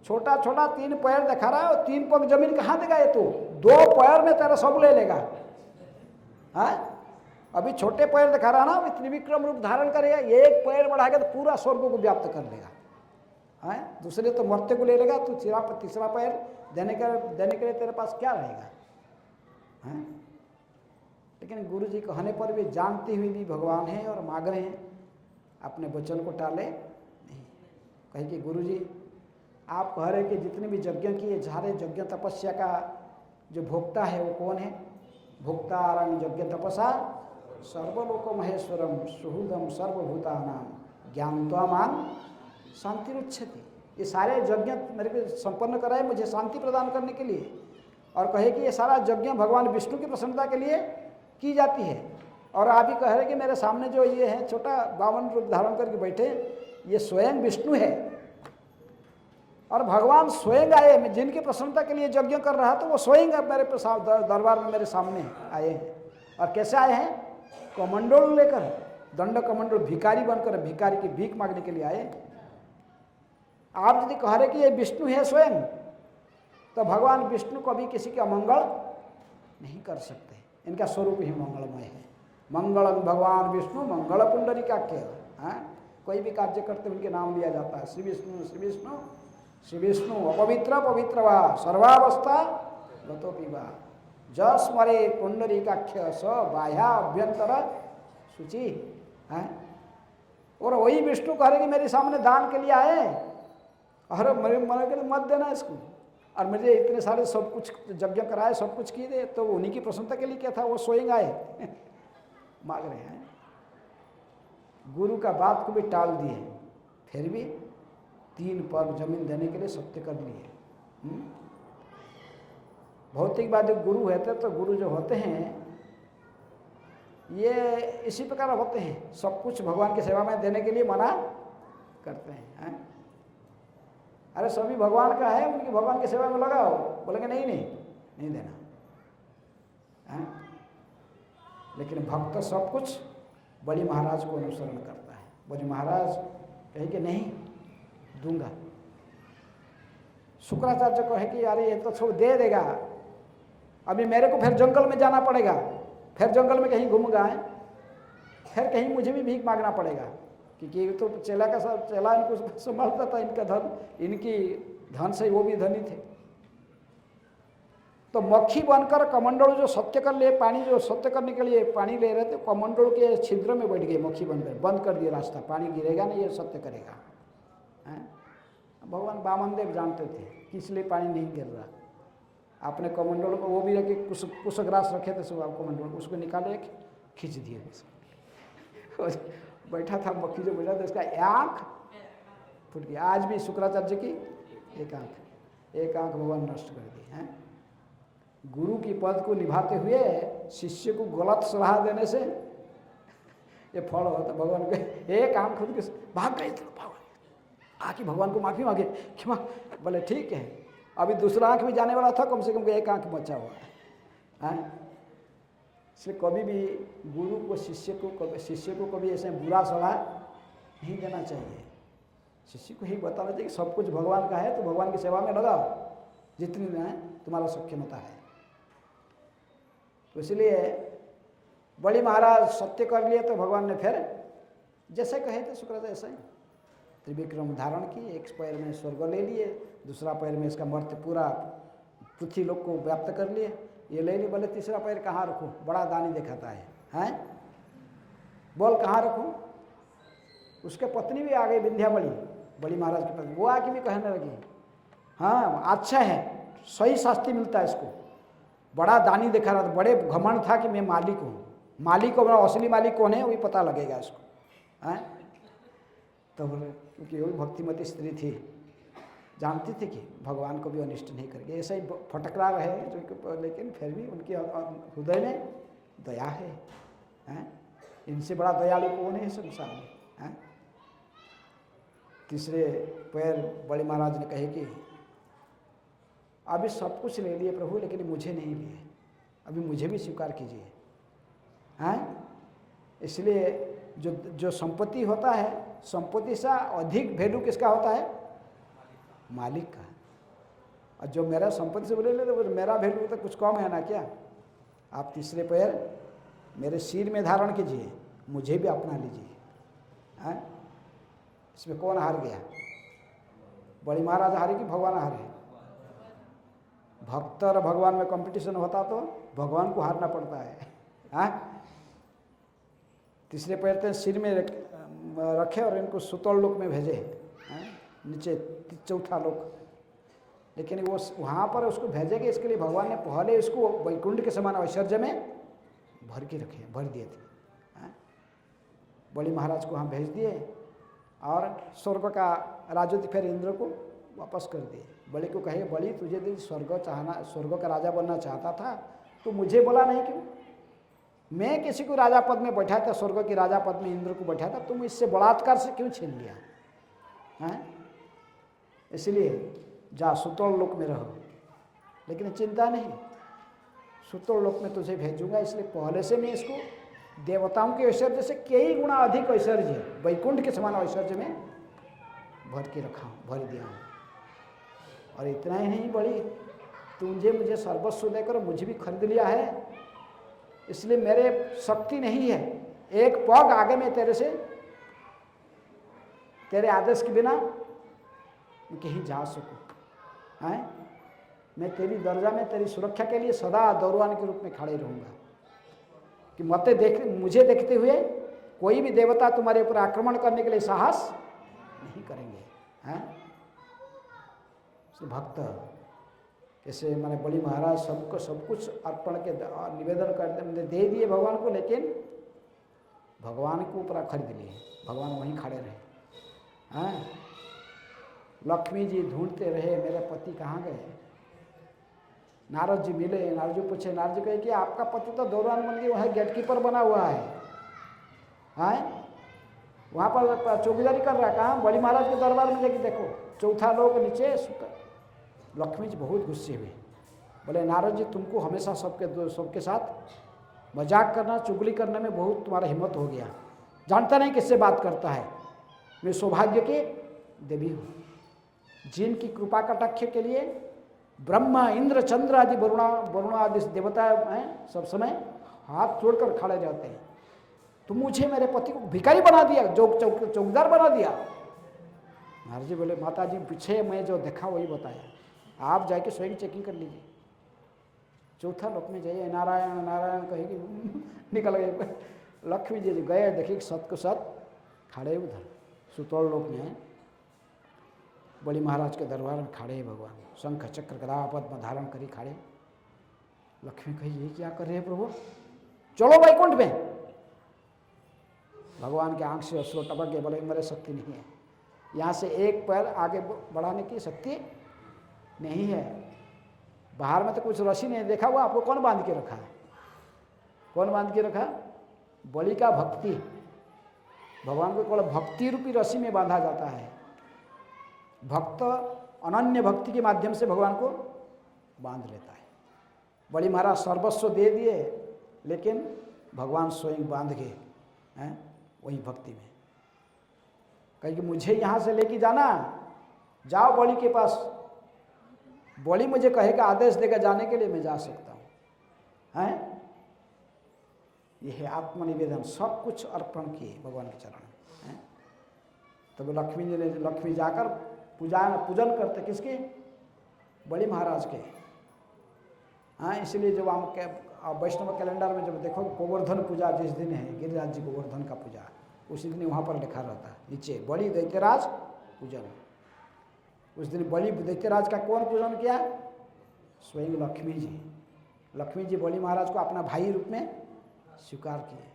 छोटा छोटा 3 पैर दिखा रहा है और 3 पग जमीन कहाँ देगा ये तू? 2 पैर में तेरा सब ले लेगा। हाँ, अभी छोटे पैर दिखा रहा ना, त्रिविक्रम रूप धारण करेगा, 1 पैर बढ़ाएगा तो पूरा स्वर्ग को व्याप्त कर लेगा। हाँ, दूसरे तो मरते को ले लेगा, तू तीसरा पैर देने के लिए तेरे पास क्या रहेगा? हाँ? लेकिन गुरु जी कहने पर भी जानते हुए भी भगवान है और मांग रहे हैं, अपने वचन को टाले नहीं। कहे कि गुरु जी आप कह रहे कि जितने भी यज्ञ किए, सारे यज्ञ तपस्या का जो भोक्ता है वो कौन है? भोक्ता आरंग यज्ञ तपसा सर्वलोक महेश्वरम सुहृदम सर्वभूतानाम ज्ञानत्वामान शांति रुच्छति। ये सारे यज्ञ मेरे को संपन्न कराए मुझे शांति प्रदान करने के लिए, और कहे कि ये सारा यज्ञ भगवान विष्णु की प्रसन्नता के लिए की जाती है। और आप ही कह रहे कि मेरे सामने जो ये है छोटा 52 रूप धारण करके बैठे, ये स्वयं विष्णु है, और भगवान स्वयं आए, मैं जिनकी प्रसन्नता के लिए यज्ञ कर रहा तो वो स्वयं मेरे दरबार में मेरे सामने आए हैं। और कैसे आए हैं? कमंडल लेकर, दंड कमंडल, भिखारी बनकर, भिखारी की भीख मांगने के लिए आए। आप यदि कह रहे कि ये विष्णु है स्वयं, तो भगवान विष्णु कभी किसी का मंगल नहीं कर सकते, इनका स्वरूप ही मंगलमय है। मंगलम भगवान विष्णु मंगल पुंडरीकाक्ष। कोई भी कार्य करते उनके नाम लिया जाता है, श्री विष्णु श्री विष्णु श्री विष्णु अपवित्र पवित्र वा सर्वावस्था गतोपि वा जस्मरे पुंडरीकाक्ष स बाह्या अभ्यंतर सूचि। और वही विष्णु कह रहे कि मेरे सामने दान के लिए आए, अरे मेरे मन के लिए मत देना इसको, और मुझे इतने सारे सब कुछ यज्ञ कराए, सब कुछ किए दे, तो उन्हीं की प्रसन्नता के लिए क्या था, वो स्वयं आए। मांग रहे हैं। गुरु का बात को भी टाल दिए, फिर भी 3 पग जमीन देने के लिए सत्य कर लिए। भौतिकवादी गुरु होते तो गुरु जो होते हैं ये इसी प्रकार होते हैं, सब कुछ भगवान की सेवा में देने के लिए मना करते हैं। अरे सभी भगवान का है, उनकी भगवान की सेवा में लगाओ, बोलेंगे नहीं नहीं नहीं देना। लेकिन भक्त सब कुछ बड़ी महाराज को अनुसरण करता है। बड़ी महाराज कहे कि नहीं दूंगा। शुक्राचार्य कहे कि यार ये तो छोड़ दे देगा, अभी मेरे को फिर जंगल में जाना पड़ेगा, फिर जंगल में कहीं घूम गए, फिर कहीं मुझे भी भीख मांगना पड़ेगा, क्योंकि तो चेला का सब चेला इनको संभालता था, इनका धन, इनकी धन से वो भी धनी थे। तो मक्खी बनकर कमंडल जो सत्य कर लिए, पानी जो सत्य करने के लिए पानी ले रहे थे, कमंडल के छिद्र में बैठ गए मक्खी बनकर, बंद कर दिया रास्ता, पानी गिरेगा नहीं, ये सत्य करेगा। भगवान वामनदेव जानते थे कि इसलिए पानी नहीं गिर रहा। आपने कमंडल को वो भी रखे, कुशग्रास रखे थे सब कमंडल, उसको निकाले खींच दिए, बैठा था मक्खी जो बैठा था, उसका आँख फूट गया। आज भी शुक्राचार्य की एक आँख भगवान नष्ट कर दी है। गुरु की पद को निभाते हुए शिष्य को गलत सलाह देने से ये फल होता। भगवान के एक आँख खुद के भाग गए थे, आके भगवान को माफी मांगे, क्षमा, बोले ठीक है, अभी दूसरा आँख भी जाने वाला था, कम से कम एक आँख बचा हुआ है। इसलिए कभी भी गुरु को शिष्य को कभी ऐसे बुरा सलाह नहीं देना चाहिए। शिष्य को ही बताना चाहिए कि सब कुछ भगवान का है, तो भगवान की सेवा में लगाओ जितनी में तुम्हारा सक्षमता है। तो इसलिए बड़ी महाराज सत्य कर लिए, तो भगवान ने फिर जैसे कहे थे शुक्राचार्य ऐसा ही त्रिविक्रम धारण की, एक पैर में स्वर्ग ले लिए, दूसरा पैर में इसका मर्त्य पूरा पृथ्वी लोक को व्याप्त कर लिए, ये ले ली। बोले तीसरा पैर कहाँ रखूँ, बड़ा दानी दिखाता है, हैं? बोल कहाँ रखूँ? उसके पत्नी भी आ गई, विंध्यावली, बड़ी महाराज की पत्नी, वो आके भी कहने लगी हाँ अच्छा है, सही शास्ति मिलता है इसको। बड़ा दानी दिखा रहा था, बड़े घमंड था कि मैं मालिक हूँ। मालिक को, असली मालिक कौन है वही पता लगेगा इसको, हैं। तो क्योंकि वही भक्तिमती स्त्री थी, जानती थी कि भगवान को भी अनिष्ट नहीं करेंगे, ऐसा ही फटकरा रहे जो, लेकिन फिर भी उनके हृदय में दया है, हैं। इनसे बड़ा दयालु कौन है संसार में, हैं। तीसरे पैर बड़े महाराज ने कहे कि अभी सब कुछ ले लिए प्रभु, लेकिन मुझे नहीं लिए, अभी मुझे भी स्वीकार कीजिए, हैं। इसलिए जो संपत्ति होता है, संपत्ति से अधिक वैल्यू किसका होता है? मालिक का। और जो मेरा संपत्ति से बोले तो मेरा वैल्यू तो कुछ कम है ना क्या? आप तीसरे पैर मेरे सिर में धारण कीजिए, मुझे भी अपना लीजिए, हैं। इसमें कौन हार गया? बड़ी महाराज हारे कि भगवान हारे? भक्त और भगवान में कंपटीशन होता तो भगवान को हारना पड़ता है, हाँ। तीसरे पैर तो सिर में रखे और इनको सुतोल लोक में भेजे, नीचे चौथा लोक। लेकिन वो वहाँ पर उसको भेजेंगे, इसके लिए भगवान ने पहले इसको वैकुंठ के समान ऐश्वर्य में भर के रखे, भर दिए थे, हाँ। बलि महाराज को हम भेज दिए और स्वर्ग का राजत्व फिर इंद्र को वापस कर दिए। बलि को कहे, बलि तुझे यदि स्वर्ग का राजा बनना चाहता था तो मुझे बोला नहीं क्यों? मैं किसी को राजा पद में बैठा था, स्वर्ग की राजा पद में इंद्र को बैठा था, तुम इससे बलात्कार से क्यों छीन लिया, हैं? इसलिए जा सुतोल लोक में रहो, लेकिन चिंता नहीं, सुतोल लोक में तुझे भेजूंगा। इसलिए पहले से मैं इसको देवताओं के ऐश्वर्य से कई गुना अधिक ऐश्वर्य, वैकुंठ के समान ऐश्वर्य में भर के रखा हूँ, भर दिया हूँ। और इतना ही नहीं, बड़ी तुझे मुझे सर्वस्व देकर मुझे भी खरीद लिया है, इसलिए मेरे शक्ति नहीं है एक पग आगे में तेरे से, तेरे आदेश के बिना मैं कहीं जा सकूं, हैं। मैं तेरी दर्जा में तेरी सुरक्षा के लिए सदा दौड़वान के रूप में खड़े रहूंगा कि मुझे देखते हुए कोई भी देवता तुम्हारे ऊपर आक्रमण करने के लिए साहस नहीं करेंगे, हैं। भक्त ऐसे मैंने बलि महाराज सबको सब कुछ अर्पण के निवेदन करते दे दिए भगवान को, लेकिन भगवान को ऊपर खरीद लिए, भगवान वहीं खड़े रहे, हैं। लक्ष्मी जी ढूंढते रहे मेरे पति कहाँ गए। नारद जी मिले, नारद जी पूछे, नारद जी कहे कि आपका पति तो दौरान बन के वहाँ गेट कीपर बना हुआ है, हैं। वहाँ पर चौकीदारी कर रहा है। कहाँ? बलि महाराज के दरबार में जाके देखो, चौथा लोग नीचे सुता। लक्ष्मी जी बहुत गुस्से हुए, बोले नारद जी तुमको हमेशा सबके साथ मजाक करना, चुगली करने में बहुत तुम्हारा हिम्मत हो गया, जानता नहीं किससे बात करता है। मैं सौभाग्य की देवी हूँ, जिनकी कृपा कटाक्ष के लिए ब्रह्मा इंद्र चंद्र आदि वरुण आदि देवता हैं, सब समय हाथ जोड़कर खड़े रहते हैं। तुम मुझे मेरे पति को भिखारी बना दिया, चौकीदार बना दिया। नारद जी बोले माता जी पीछे मैं जो देखा वही बताया, आप जाके स्वयं चेकिंग कर लीजिए। चौथा लोक में जाइए, नारायण नारायण कहेगी निकल गए। लक्ष्मी जी गए, देखिए सत को सत खड़े उधर सुतोल लोक में, बलि महाराज के दरबार में खड़े हैं भगवान, शंख चक्र गदा पद्म धारण करी खड़े। लक्ष्मी कही ये क्या कर रहे हैं प्रभु, चलो वैकुंठ में। भगवान के आंख से अश्रु टपक गए, बोले मेरे शक्ति नहीं है, यहाँ से एक पैर आगे बढ़ाने की शक्ति नहीं है। बाहर में तो कुछ रस्सी नहीं देखा हुआ, आपको कौन बांध के रखा है? कौन बांध के रखा? बलि का भक्ति। भगवान को केवल भक्ति रूपी रस्सी में बांधा जाता है। भक्त अनन्य भक्ति के माध्यम से भगवान को बांध लेता है। बलि महाराज सर्वस्व दे दिए, लेकिन भगवान स्वयं बांध गए, हैं, वही भक्ति में। कहे कि मुझे यहाँ से लेके जाना, जाओ बलि के पास, बलि मुझे कहेगा, आदेश देगा जाने के लिए, मैं जा सकता हूँ, हैं। यह है आत्मनिवेदन, सब कुछ अर्पण किए भगवान के चरण में। तब लक्ष्मी जाकर पूजन करते किसके? बलि महाराज के, हाँ। इसलिए जब हम वैष्णव कैलेंडर में जब देखो गोवर्धन पूजा जिस दिन है, गिरिराज जी गोवर्धन का पूजा, उसी दिन वहाँ पर लिखा रहता है नीचे बलि दैत्यराज पूजन। उस दिन बलि दैत्यराज का कौन पूजन किया? स्वयं लक्ष्मी जी बलि महाराज को अपना भाई रूप में स्वीकार किए।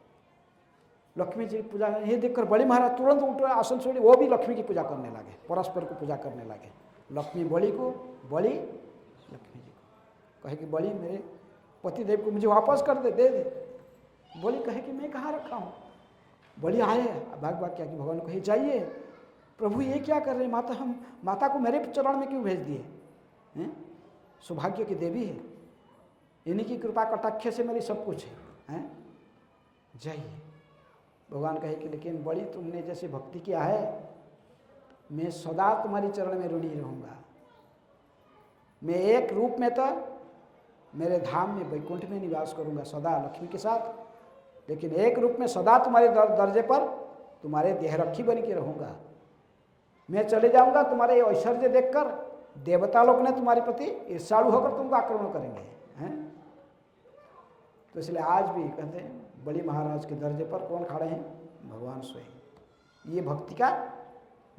लक्ष्मी जी पूजा ये देखकर बलि महाराज तुरंत उठ आसन छोड़े, वो भी लक्ष्मी की पूजा करने लगे, परस्पर को पूजा करने लगे। लक्ष्मी बलि को, बलि लक्ष्मी जी को। कहे कि बलि मेरे पतिदेव को मुझे वापस कर दे दे। बलि कहे कि मैं कहाँ रखा हूँ। बलि आए, भाग क्या कि भगवान कहे जाइए प्रभु ये क्या कर रहे हैं, माता को मेरे चरण में क्यों भेज दिए हैं? सौभाग्य की देवी है, इन्हीं की कृपा कटाक्ष से मेरी सब कुछ है, जाइए। भगवान कहे कि लेकिन बड़ी तुमने जैसे भक्ति किया है, मैं सदा तुम्हारी चरण में ऋणी रहूँगा। मैं एक रूप में तो मेरे धाम में वैकुंठ में निवास करूँगा सदा लक्ष्मी के साथ, लेकिन एक रूप में सदा तुम्हारे दर्जे पर तुम्हारे देहरक्षी बन के रहूँगा। मैं चले जाऊँगा, तुम्हारे ऐश्वर्य देखकर देवता लोग ने तुम्हारे प्रति ईर्ष्यालु होकर तुमको आक्रमण करेंगे हैं। तो इसलिए आज भी कहते हैं बलि महाराज के दर्जे पर कौन खड़े हैं? भगवान स्वयं। ये भक्ति का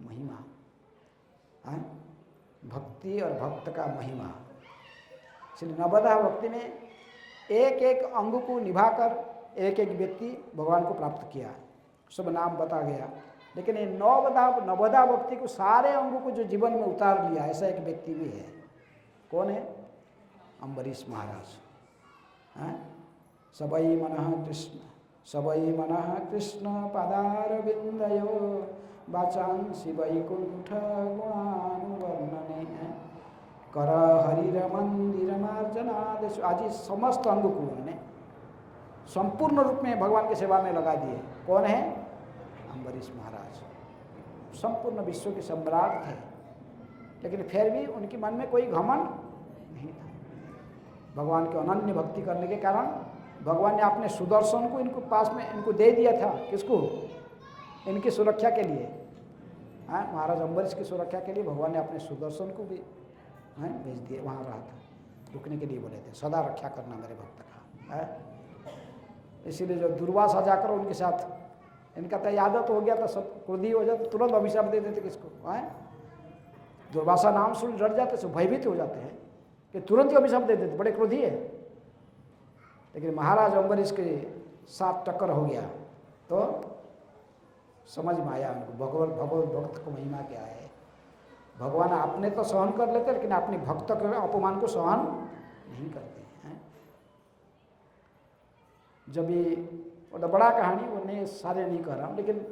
महिमा है, भक्ति और भक्त का महिमा। इसलिए नवदा भक्ति में एक एक अंग को निभाकर एक एक व्यक्ति भगवान को प्राप्त किया, सब नाम बता गया। लेकिन ये नवदा भक्ति को सारे अंगों को जो जीवन में उतार लिया, ऐसा एक व्यक्ति भी है। कौन है? अम्बरीश महाराज। सबई मनः कृष्ण पदारविंदयो वाचांसि वैकुंठ गुणानुवर्णने कर हरिर मंदिर मार्जनादेश। आज इस समस्त अंग को उन्होंने संपूर्ण रूप में भगवान की सेवा में लगा दिए। कौन है? अम्बरीश महाराज। संपूर्ण विश्व के सम्राट थे, लेकिन फिर भी उनके मन में कोई घमंड नहीं था। भगवान की अनन्य भक्ति करने के कारण भगवान ने अपने सुदर्शन को इनको पास में इनको दे दिया था। किसको? इनकी सुरक्षा के लिए। महाराज अम्बरीश की सुरक्षा के लिए भगवान ने अपने सुदर्शन को भी भेज दिया। वहाँ रहा था, रुकने के लिए बोले थे, सदा रक्षा करना मेरे भक्त का। इसीलिए जो दुर्वासा जाकर उनके साथ, इनका तो आदत हो गया था, सब क्रोधी हो जाते, तुरंत अभिशाप दे देते। किसको? दुर्वासा नाम सुन डर जाते, सब भयभीत हो जाते हैं कि तुरंत ही अभिशाप दे देते, बड़े क्रोधी है। लेकिन महाराज अम्बरीश के साथ टक्कर हो गया तो समझ में आया उनको भगवत भक्त को महिमा क्या है। भगवान आपने तो सहन कर लेते, लेकिन अपने भक्त के अपमान को सहन नहीं करते हैं। जब ये तो बड़ा कहानी वो नहीं सारे नहीं कर रहा हूँ, लेकिन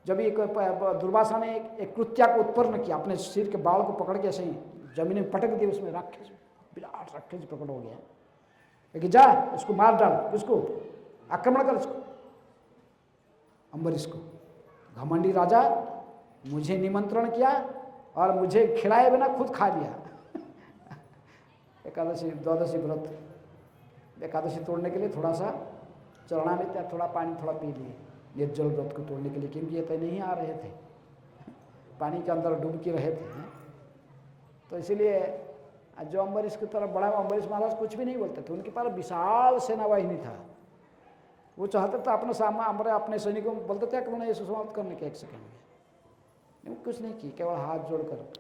जब एक दुर्वासा ने एक कृत्या को उत्पन्न किया, अपने सिर के बाल को पकड़ के ऐसे ही जमीन में पटक दिया, उसमें राक्षस, विराट राक्षस प्रकट हो गया। लेकिन जा उसको मार डाल, किसको? आक्रमण कर इसको, अम्बरीश को। घमंडी राजा, मुझे निमंत्रण किया और मुझे खिलाए बिना खुद खा लिया। एकादशी द्वादशी व्रत, एकादशी तोड़ने के लिए थोड़ा सा चरना में त्या थोड़ा पानी थोड़ा पी लिए, निर्जल व्रत को तोड़ने के लिए, क्योंकि ये तो नहीं आ रहे थे, पानी के अंदर डूब के रहे थे। तो इसीलिए जो अम्बरीश की तरफ बड़ा, अम्बरीश महाराज कुछ भी नहीं बोलते थे, उनके पास विशाल सेना वाहिनी था। वो चाहते थे अपने सामने अपने सैनिकों को बोलते थे कि उन्हें इसे समाप्त करने के 1 सेकंड में, नहीं कुछ नहीं की, केवल हाथ जोड़कर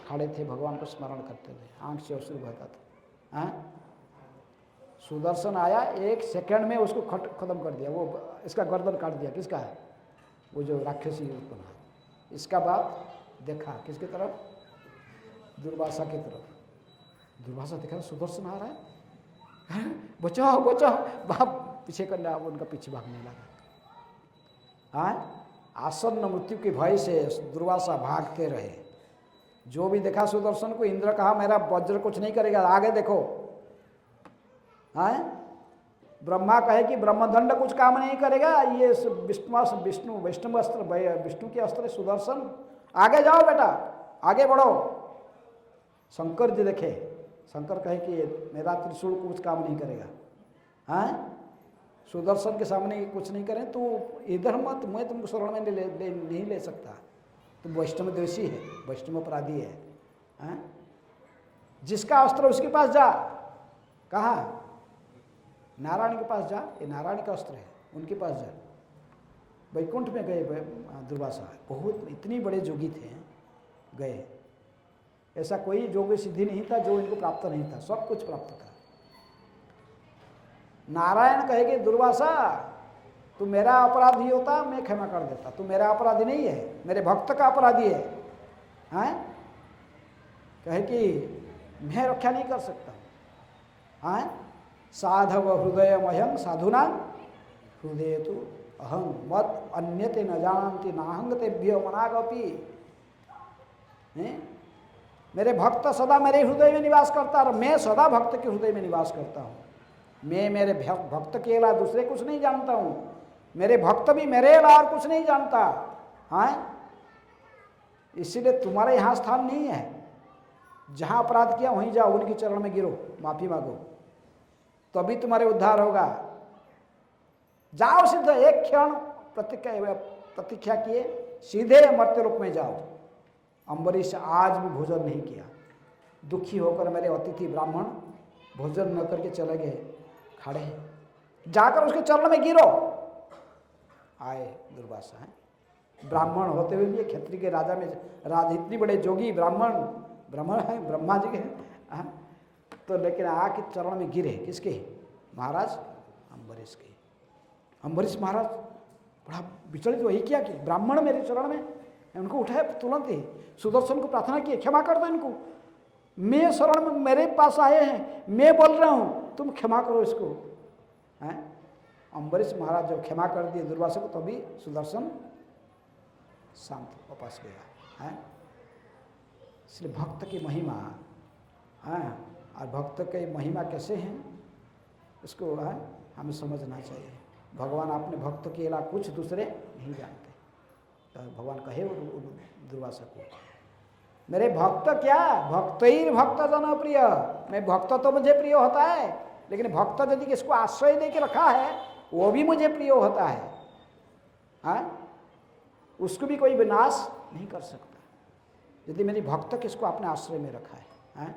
खड़े थे, भगवान को स्मरण करते थे, आंख से अश्रु बहता था। सुदर्शन आया, 1 सेकंड में उसको खत्म कर दिया, वो इसका गर्दन काट दिया। किसका? वो जो राक्षसी उत्पन्न। इसका बाद देखा किसकी तरफ? दुर्वासा की तरफ। दुर्वासा देखा सुदर्शन आ रहा है, बचाओ बचाओ, बाप पीछे कर लिया, उनका पीछे भागने लगा। आसन्न मृत्यु के भय से दुर्वासा भागते रहे। जो भी देखा सुदर्शन को, इंद्र कहा मेरा वज्र कुछ नहीं करेगा, आगे देखो। ब्रह्मा कहे कि ब्रह्मदंड कुछ काम नहीं करेगा, ये विष्णु अस्त्र, विष्णु के अस्त्र सुदर्शन, आगे जाओ बेटा, आगे बढ़ो। शंकर जी देखे, शंकर कहे कि मेरा त्रिशूल कुछ काम नहीं करेगा। सुदर्शन के सामने कुछ नहीं करें तो इधर मत, मैं तुमको शरण में नहीं ले सकता, तुम वैष्णव द्वेषी है, वैष्णव अपराधी है। जिसका अस्त्र उसके पास जा। कहाँ? नारायण के पास जा, ये नारायण का अस्त्र है, उनके पास जा। वैकुंठ में गए दुर्वासा, बहुत इतनी बड़े जोगी थे, गए। ऐसा कोई योग सिद्धि नहीं था जो इनको प्राप्त नहीं था, सब कुछ प्राप्त था। नारायण कहेंगे दुर्वासा तू मेरा अपराधी होता मैं क्षमा कर देता, तू मेरा अपराधी नहीं है, मेरे भक्त का अपराधी है। हैं? कहे कि मैं रक्षा नहीं कर सकता। हैं? साधव हृदय मह्यं साधुना हृदय तो अहं मत अन्यते न जानती नाहंग तेभ्य मनागपि। मेरे भक्त सदा मेरे हृदय में निवास करता और मैं सदा भक्त के हृदय में निवास करता हूँ। मैं मेरे भक्त के अलावा दूसरे कुछ नहीं जानता हूँ, मेरे भक्त भी मेरे अलावा और कुछ नहीं जानता। हाँ, इसीलिए तुम्हारे यहाँ स्थान नहीं है। जहाँ अपराध किया वहीं जाओ, उनके चरण में गिरो, माफी मांगो, तभी तुम्हारे उद्धार होगा। जाओ सीधे, एक क्षण प्रतीक्षा किए सीधे मर्त्यलोक में जाओ। अम्बरीश आज भी भोजन नहीं किया, दुखी होकर मेरे अतिथि ब्राह्मण भोजन न करके चले गए, खड़े जाकर उसके चरण में गिरो। आए दुर्वासा है, ब्राह्मण होते हुए भी क्षत्रिय के राजा में इतनी बड़े जोगी ब्राह्मण है, ब्रह्मा जी के हैं, तो लेकिन आके चरण में गिरे। किसके? महाराज अम्बरीश के। अम्बरीश महाराज बड़ा विचलित, वही किया कि ब्राह्मण मेरे चरण में, उनको उठाए तुरंत ही सुदर्शन को प्रार्थना की, क्षमा कर दो इनको, मैं शरण में मेरे पास आए हैं, मैं बोल रहा हूँ, तुम क्षमा करो इसको। हैं? अम्बरीश महाराज जब क्षमा कर दिए दुर्वासा को, तभी सुदर्शन शांत वापस गया। हैं? इसलिए भक्त की महिमा, हाँ, और भक्त की महिमा कैसे हैं इसको हमें समझना चाहिए। भगवान अपने भक्त के अलावा कुछ दूसरे नहीं जानते। तो भगवान कहे दुर्वासा को, मेरे भक्त क्या, भक्त ही भक्त जन प्रिय। मैं भक्त तो मुझे प्रिय होता है, लेकिन भक्त यदि किसको आश्रय दे के रखा है वो भी मुझे प्रिय होता है। हाँ, उसको भी कोई विनाश नहीं कर सकता यदि मेरी भक्त किसको अपने आश्रय में रखा है। हाँ?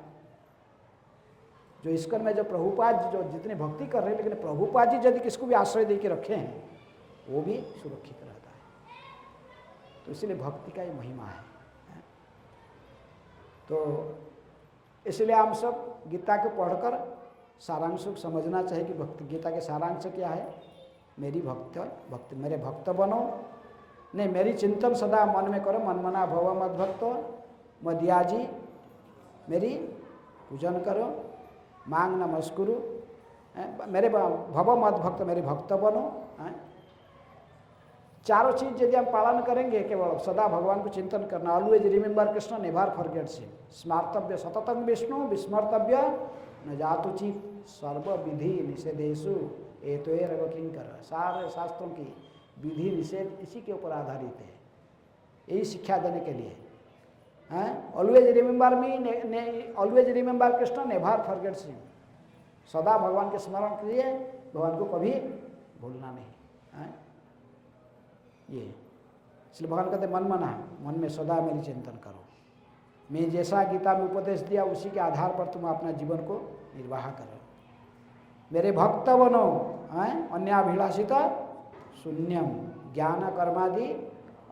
जो इस्कॉन में जो प्रभुपाद जी जो जितने भक्ति कर रहे हैं, लेकिन प्रभुपाद जी यदि किसको भी आश्रय दे के रखे हैं वो भी सुरक्षित रहता है। तो इसलिए भक्ति का ही महिमा है। तो इसलिए हम सब गीता को पढ़कर सारांश को समझना चाहिए कि भक्ति गीता के सारांश क्या है। मेरी भक्ति मेरे भक्त बनो, नहीं मेरी चिंतन सदा मन में करो, मन मना भव मद भक्तो मदियाजी, मेरी पूजन करो, मांग नमस्कुरु, मेरे भव मद भक्त मेरे भक्त बनो। चारों चीज यदि हम पालन करेंगे, केवल सदा भगवान को चिंतन करना, always remember Krishna never forget him, स्मार्तव्य सततम विष्णु विस्मर्तव्य न जातुचित सर्व विधि निषेधेषु एतोरव किंकर। सारे शास्त्रों की विधि निषेध इसी के ऊपर आधारित है, यही शिक्षा देने के लिए। ऑलवेज रिमेंबर मी, always remember Krishna never forget him, सदा भगवान के स्मरण के लिए, भगवान को कभी भूलना नहीं। ये इसलिए भगवान कहते मन मना, मन में सदा मेरी चिंतन करो। मैं जैसा गीता में उपदेश दिया उसी के आधार पर तुम अपना जीवन को निर्वाह करो। मेरे भक्त बनो, अन्याभिलाषिता शून्यम ज्ञान कर्मादि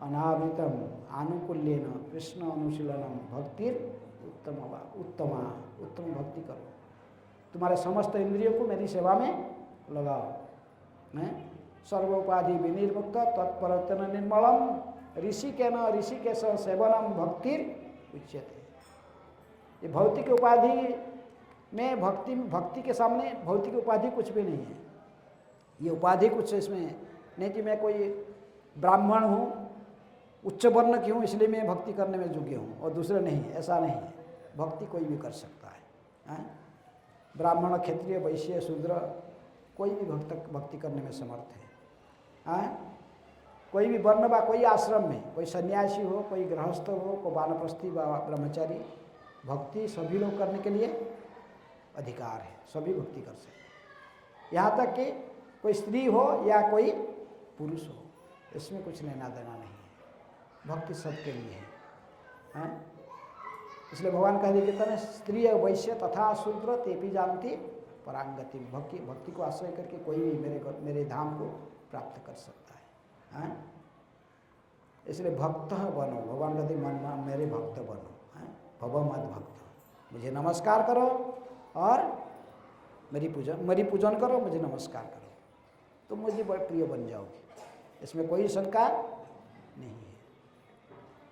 अनावृतम आनुकूल्यन कृष्ण अनुशीलनम भक्तिर उत्तम भक्ति करो। तुम्हारे समस्त इंद्रियों को मेरी सेवा में लगाओ। सर्वोपाधि विनिर्मुक्त तत्परतन निर्मलम ऋषिकेश सेवनम भक्तिर उच्यते। ये भौतिक उपाधि में भक्ति के सामने भौतिक उपाधि कुछ भी नहीं है। ये उपाधि कुछ इसमें नहीं कि मैं कोई ब्राह्मण हूँ, उच्च वर्ण की हूँ इसलिए मैं भक्ति करने में योग्य हूँ और दूसरे नहीं, ऐसा नहीं है। भक्ति कोई भी कर सकता है। ब्राह्मण क्षत्रिय वैश्य शूद्र कोई भी भक्ति करने में समर्थ है। कोई भी वर्ण व कोई आश्रम में, कोई सन्यासी हो, कोई गृहस्थ हो, कोई वानप्रस्थी व ब्रह्मचारी, भक्ति सभी लोग करने के लिए अधिकार है, सभी भक्ति कर सकते। यहाँ तक कि कोई स्त्री हो या कोई पुरुष हो, इसमें कुछ लेना देना नहीं है, भक्ति सबके लिए है। इसलिए भगवान कह दिए कि स्त्री वैश्य तथा शूद्र तेपी जानती परांगति। भक्ति को आश्रय करके कोई भी मेरे धाम को प्राप्त कर सकता है। इसलिए भक्त बनो, भगवान कहते मन मेरे भक्त बनो। भव मद भक्त। मुझे नमस्कार करो और मेरी पूजन करो, मुझे नमस्कार करो, तुम मुझे बड़े प्रिय बन जाओगे, इसमें कोई शंका नहीं है।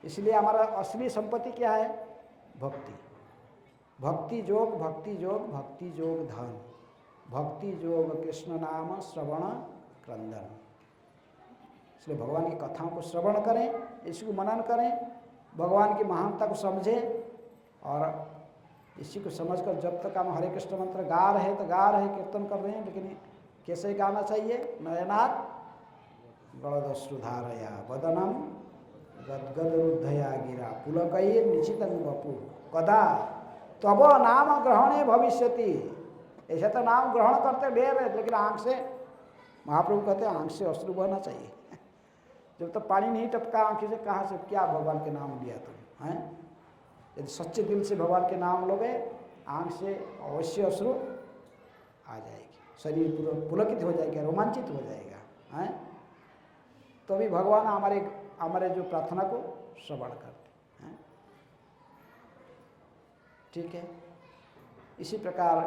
इसलिए हमारा असली संपत्ति क्या है? भक्ति। भक्ति योग, भक्ति योग, भक्ति योग धन, भक्ति योग कृष्ण नाम श्रवण क्रंदन। इसलिए भगवान की कथाओं को श्रवण करें, इसको मनन करें, भगवान की महानता को समझें, और इसी को समझकर जब तक हम हरे कृष्ण मंत्र गा रहे हैं तो गा रहे हैं, कीर्तन कर रहे हैं, लेकिन कैसे गाना चाहिए? नयनात् गलदश्रुधारया वदनम गदगदरुद्धया गिरा पुलकैर निशितं वपु कदा तब नाम ग्रहणे भविष्यति। ऐसे तो नाम ग्रहण करते ढेर है, लेकिन आँख से, महाप्रभु कहते हैं आँख से अश्रु बहना चाहिए। जब तक पानी नहीं टपका आँख से, कहाँ से क्या भगवान के नाम लिया तुम हैं? यदि सच्चे दिल से भगवान के नाम लोगे, आँख से अवश्य अश्रु आ जाएगी, शरीर पूरा पुलकित हो जाएगा, रोमांचित हो जाएगा हैं। तो भी भगवान हमारे जो प्रार्थना को श्रवण करते हैं। ठीक है, इसी प्रकार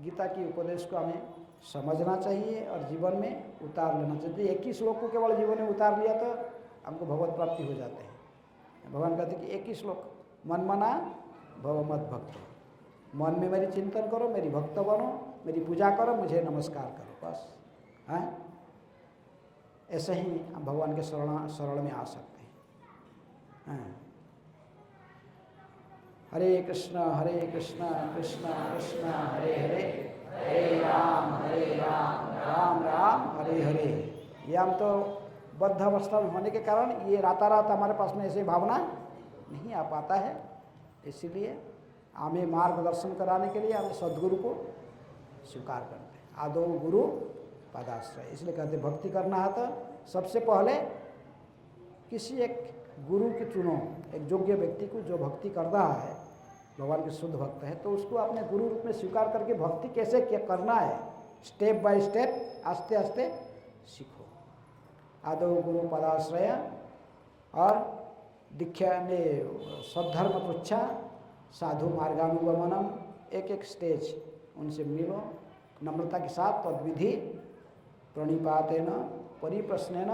गीता की उपदेश को हमें समझना चाहिए और जीवन में उतार लेना चाहिए। एक ही श्लोक को केवल जीवन में उतार लिया तो हमको भगवत प्राप्ति हो जाते हैं। भगवान कहते हैं कि एक ही श्लोक, मन मना भव मद भक्त। मन में मेरी चिंतन करो, मेरी भक्त बनो, मेरी पूजा करो, मुझे नमस्कार करो, बस हैं। ऐसे ही हम भगवान के शरण में आ सकते हैं। हरे कृष्ण कृष्ण कृष्ण हरे हरे, हरे राम राम राम हरे हरे। ये हम तो बद्ध अवस्था में होने के कारण ये रातारात हमारे पास में ऐसे भावना नहीं आ पाता है। इसीलिए हमें मार्गदर्शन कराने के लिए हमें सद्गुरु को स्वीकार करते हैं। आदो गुरु पदाश्रय। इसलिए कहते भक्ति करना है तो सबसे पहले किसी एक गुरु की चुनो, एक योग्य व्यक्ति को जो भक्ति कर रहा है, भगवान के शुद्ध भक्त है, तो उसको अपने गुरु रूप में स्वीकार करके भक्ति कैसे क्या करना है, स्टेप बाय स्टेप आस्ते आस्ते सीखो। आदो गुरु पदाश्रय और दीक्षा ने सद्धर्म पृच्छा साधु मार्गानुगमनम। एक एक स्टेज उनसे मिलो नम्रता के साथ, तद्विधि प्रणिपातेन परिप्रश्नेन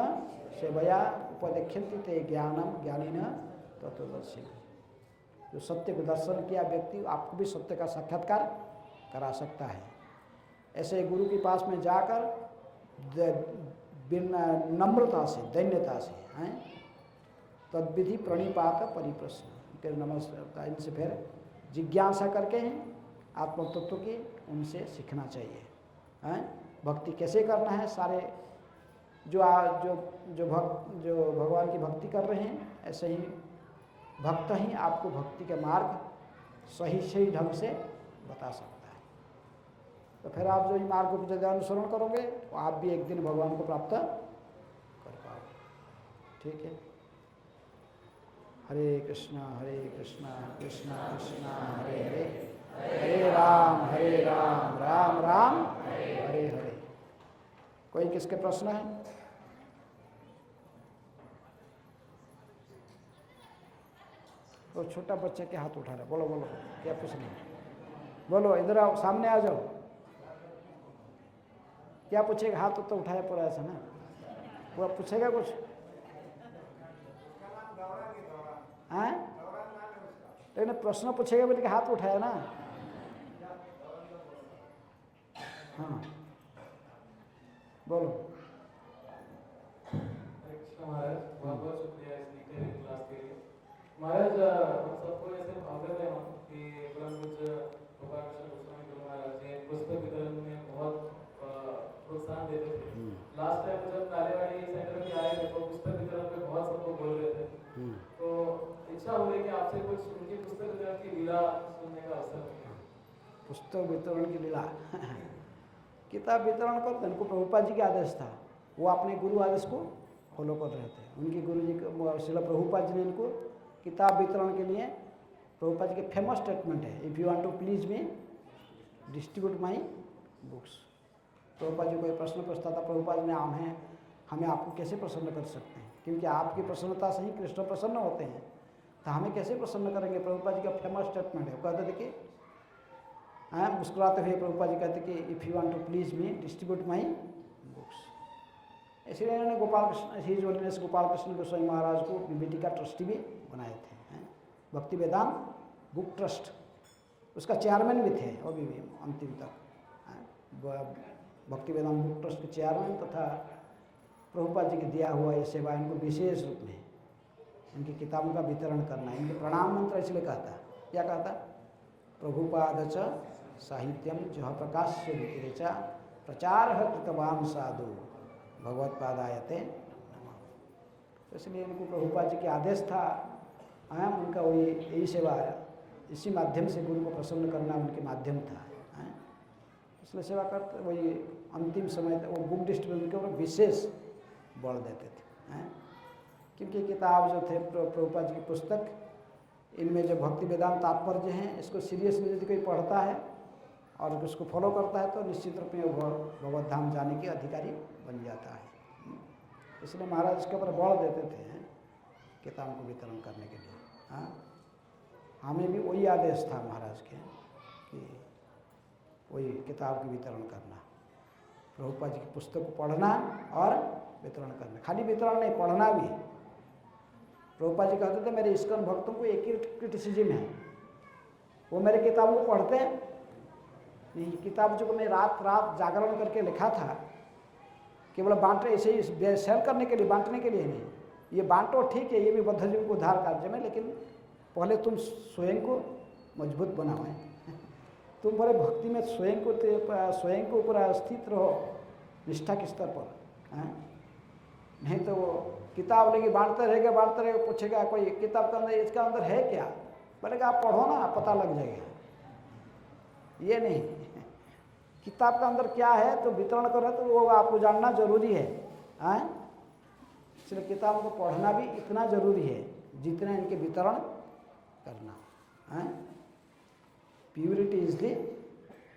सेवया उपदेख्यन्ति ते ज्ञानम ज्ञानिन तत्त्वदर्शिन। जो सत्य को दर्शन किया व्यक्ति आपको भी सत्य का साक्षात्कार करा सकता है। ऐसे गुरु के पास में जाकर बिना नम्रता से, दैन्यता से हैं, तद्विधि प्रणिपात परिप्रश्न, नमस्कार, इनसे फिर जिज्ञासा करके हैं आत्म तत्व की, उनसे सीखना चाहिए हैं। भक्ति कैसे करना है, सारे जो भगवान की भक्ति कर रहे हैं, ऐसे ही भक्त ही आपको भक्ति के मार्ग सही ढंग से बता सकता है। तो फिर आप जो मार्ग को यदि अनुसरण करोगे तो आप भी एक दिन भगवान को प्राप्त कर पाओगे। ठीक है। हरे कृष्णा कृष्णा कृष्णा हरे हरे, हरे राम राम राम हरे हरे। कोई किसके प्रश्न है? तो छोटा बच्चे के हाथ उठा रहे, बोलो बोलो क्या पूछना है? बोलो, इधर आओ, सामने आ जाओ। क्या पूछेगा? हाथ तो उठाया पूरा ऐसा ना, पूरा पूछेगा कुछ? हैं? लेकिन प्रश्न पूछेगा बोले कि हाथ उठाया ना। हाँ बोलो। बहुत शुक्रिया इस डिटेल क्लास के लिए। महाराज, हम सबको ऐसे भागते हैं कि परम पूज्य गोपाल कृष्ण गोस्वामी गुरु महाराज जी पुस्तक वितरण में बहुत प्रोत्साहन देते थे। लास्ट टाइम जब कालेवाड़ी सेंटर में आए थे तो पुस्तक वितरण पे बहुत सबको बोल रहे थे। तो इच्छा हो रही कि आपसे कुछ उनकी पुस्तक वितरण की लीला सुनने का अवसर मिले। पुस्तक वितरण की लीला किताब वितरण कर, उनको प्रभुपाद जी का आदेश था, वो अपने गुरु आदेश को फॉलो कर रहे थे। उनके गुरु जी श्रील प्रभुपाद जी ने इनको किताब वितरण के लिए, प्रभुपाद जी के फेमस स्टेटमेंट है, if you want to please me distribute my books. Prabhupada ji को एक प्रश्न पूछता था, प्रभुपाद ने हमें आपको कैसे प्रसन्न कर सकते हैं, क्योंकि आपकी प्रसन्नता से ही कृष्ण प्रसन्न होते हैं। तो हमें कैसे प्रसन्न करेंगे? प्रभुपाद जी का फेमस स्टेटमेंट है, वो कहते थे कि मुस्कुराते हुए प्रभुपाद जी कहते कि if you want to please me distribute my books. इसलिए इन्होंने गोपाल कृष्ण हिज होलीनेस गोपाल कृष्ण गोस्वामी महाराज को बीबीटी का ट्रस्टी भी बनाए थे। भक्ति वेदांत बुक ट्रस्ट, उसका चेयरमैन भी थे अभी भी अंतिम तक। भक्ति वेदांत बुक ट्रस्ट के चेयरमैन तथा प्रभुपाद जी के दिया हुआ ये सेवा इनको विशेष रूप में इनकी किताबों का वितरण करना। इनके प्रणाम मंत्र इसलिए कहता, क्या कहता? प्रभुपाद च साहित्यम जह प्रकाश्य विकिरेचा प्रचार कृतवान साधु भगवत्पादायते नमः। तो इसलिए इनको प्रभुपाद जी के आदेश था, उनका वही यही सेवा है, इसी माध्यम से गुरु को प्रसन्न करना उनके माध्यम था। इसलिए सेवा करते वही अंतिम समय तक वो बुक डिस्ट्रीब्यूशन के ऊपर विशेष बल देते थे। क्योंकि किताब जो थे प्रभुपाद जी की पुस्तक, इनमें जो भक्ति वेदांत तात्पर्य हैं, इसको सीरियसली यदि कोई पढ़ता है और उसको फॉलो करता है तो निश्चित रूप में वो भगवत धाम जाने के अधिकारी बन जाता है। इसलिए महाराज इसके ऊपर बल देते थे किताब को वितरण करने के लिए। हमें भी वही आदेश था महाराज के कि वही किताब की वितरण करना, प्रभुपाद जी की पुस्तक को पढ़ना और वितरण करना। खाली वितरण नहीं, पढ़ना भी। प्रभुपाद जी कहते थे मेरे इस्कॉन भक्तों को एक ही क्रिटिसिज्म है, वो मेरे किताबों को पढ़ते हैं नहीं। किताब जो मैं रात रात जागरण करके लिखा था केवल बांटे ऐसे ही सेल करने के लिए, बांटने के लिए नहीं। ये बांटो ठीक है, ये भी बुद्ध जीव को उद्धार कार्य में, लेकिन पहले तुम स्वयं को मजबूत बनाओ। तुम बड़े भक्ति में स्वयं को पूरा स्थित रहो निष्ठा के स्तर पर। नहीं तो वो किताब लेके बांटते रहेगा, पूछेगा कोई किताब के अंदर इसका अंदर है क्या, बोलेगा आप पढ़ो ना पता लग जाएगा। ये नहीं, किताब का अंदर क्या है तो वितरण करो तो वो आपको जानना जरूरी है। इसलिए किताबों को पढ़ना भी इतना जरूरी है जितना इनके वितरण करना। Purity is the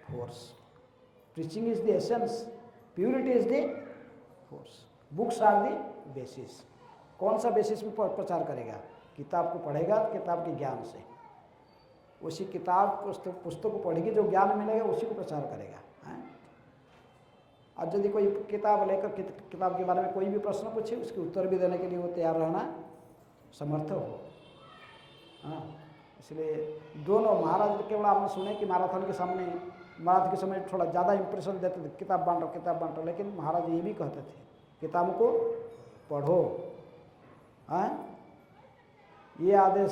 force, preaching is the essence, purity is the force, books are the basis. कौन सा बेसिस में प्रचार करेगा? किताब को पढ़ेगा किताब के ज्ञान से, उसी किताब पुस्तक को पढ़ेगी जो ज्ञान मिलेगा उसी को प्रचार करेगा। और यदि कोई किताब लेकर किताब के बारे में कोई भी प्रश्न पूछे उसके उत्तर भी देने के लिए वो तैयार रहना समर्थ हो। इसलिए दोनों महाराज केवल आपने सुने कि मैराथन के सामने महाराज के समय थोड़ा ज़्यादा इंप्रेशन देते थे, किताब बांटो, लेकिन महाराज ये भी कहते थे किताबों को पढ़ो। ये आदेश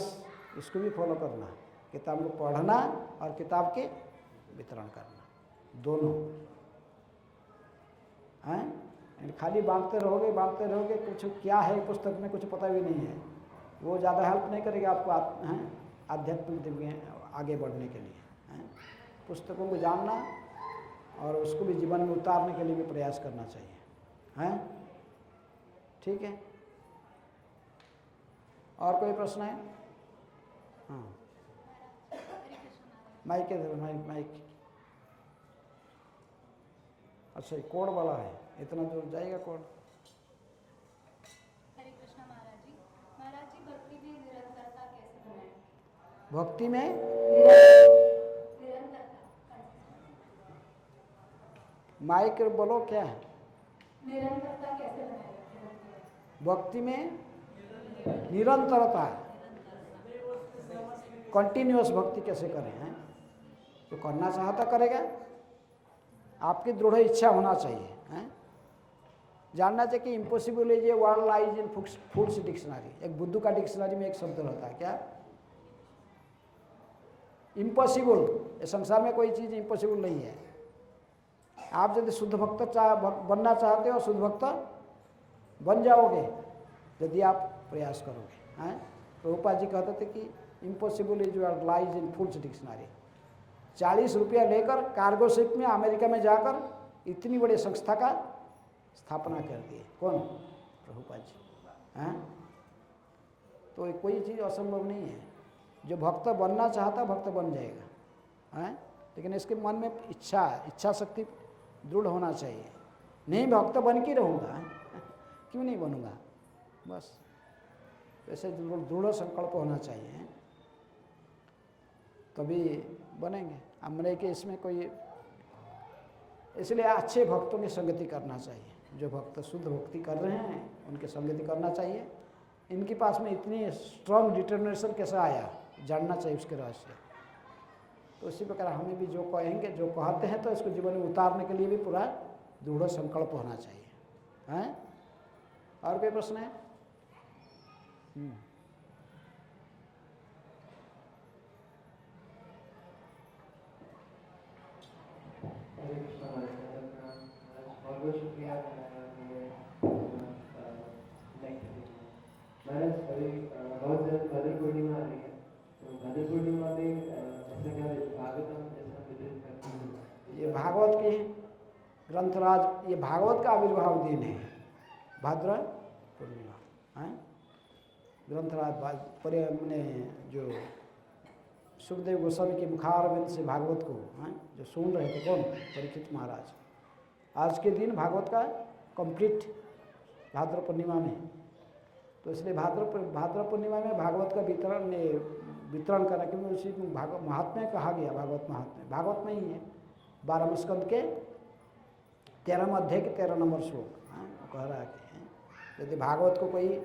इसको भी फॉलो करना, किताब को पढ़ना और किताब के वितरण करना, दोनों। खाली बांटते रहोगे कुछ क्या है पुस्तक में कुछ पता भी नहीं है, वो ज़्यादा हेल्प नहीं करेगा आपको आध्यात्मिक आगे बढ़ने के लिए। पुस्तकों को जानना और उसको भी जीवन में उतारने के लिए भी प्रयास करना चाहिए। ठीक है, और कोई प्रश्न है? हाँ, माइक माइक। अच्छा, कोड वाला है, इतना दूर जाएगा कोड। हरे कृष्णा महाराज जी, भक्ति में निरंतरता कैसे बनाएं? भक्ति में निरंतरता, माइक बोलो क्या है? निरंतरता कैसे बनाएं? भक्ति में निरंतरता, कंटिन्यूअस भक्ति कैसे करें? तो करना चाहता करेगा, आपकी दृढ़ इच्छा होना चाहिए। जानना चाहिए कि impossible is a word lies in foods dictionary. एक बुद्धू का डिक्शनरी में एक शब्द होता है क्या? इम्पॉसिबल। इस संसार में कोई चीज़ इम्पॉसिबल नहीं है। आप यदि शुद्ध भक्त बनना चाहते हो, शुद्ध भक्त बन जाओगे यदि आप प्रयास करोगे। प्रभुपाद जी कहते थे कि impossible is word lies in foods dictionary. 40 रुपया लेकर कार्गो शिप में अमेरिका में जाकर इतनी बड़ी संस्था का स्थापना कर दिए। कौन? प्रभुपाद जी। तो कोई चीज़ असंभव नहीं है। जो भक्त बनना चाहता भक्त बन जाएगा। लेकिन इसके मन में इच्छा शक्ति दृढ़ होना चाहिए। नहीं भक्त बन के रहूँगा, क्यों नहीं बनूँगा? बस ऐसे दृढ़ संकल्प होना चाहिए, तभी बनेंगे। हमने कि इसमें कोई, इसलिए अच्छे भक्तों की संगति करना चाहिए। जो भक्त शुद्ध भक्ति कर रहे हैं उनकी संगति करना चाहिए। इनके पास में इतनी स्ट्रांग डिटर्मिनेशन कैसे आया, जानना चाहिए उसके रहस्य। तो उसी प्रकार हमें भी जो कहेंगे, जो कहते हैं, तो इसको जीवन में उतारने के लिए भी पूरा दृढ़ संकल्प होना चाहिए, हैं? और कोई प्रश्न है? बहुत शुक्रिया। बहुत जल्द भद्र पूर्णिमा आ रही है, तो भद्र पूर्णिमा में ऐसा क्या भागवतम जैसा वितरित करते हैं? ये भागवत की ग्रंथराज, ये भागवत का आविर्भाव दिन है भाद्र पूर्णिमा, हैं? ग्रंथराज मैंने जो सुखदेव गोस्वामी के मुखारविंद से भागवत को, हैं, जो सुन रहे थे, कौन? परीक्षित महाराज। आज के दिन भागवत का कंप्लीट भाद्र पूर्णिमा में, तो इसलिए भाद्र पूर्णिमा में भागवत का वितरण करना, क्योंकि उसी में महात्म्य कहा गया। भागवत में ही है 12वें स्कंद के 13वें अध्याय के 13 नंबर श्लोक कह रहा है, यदि भागवत को कोई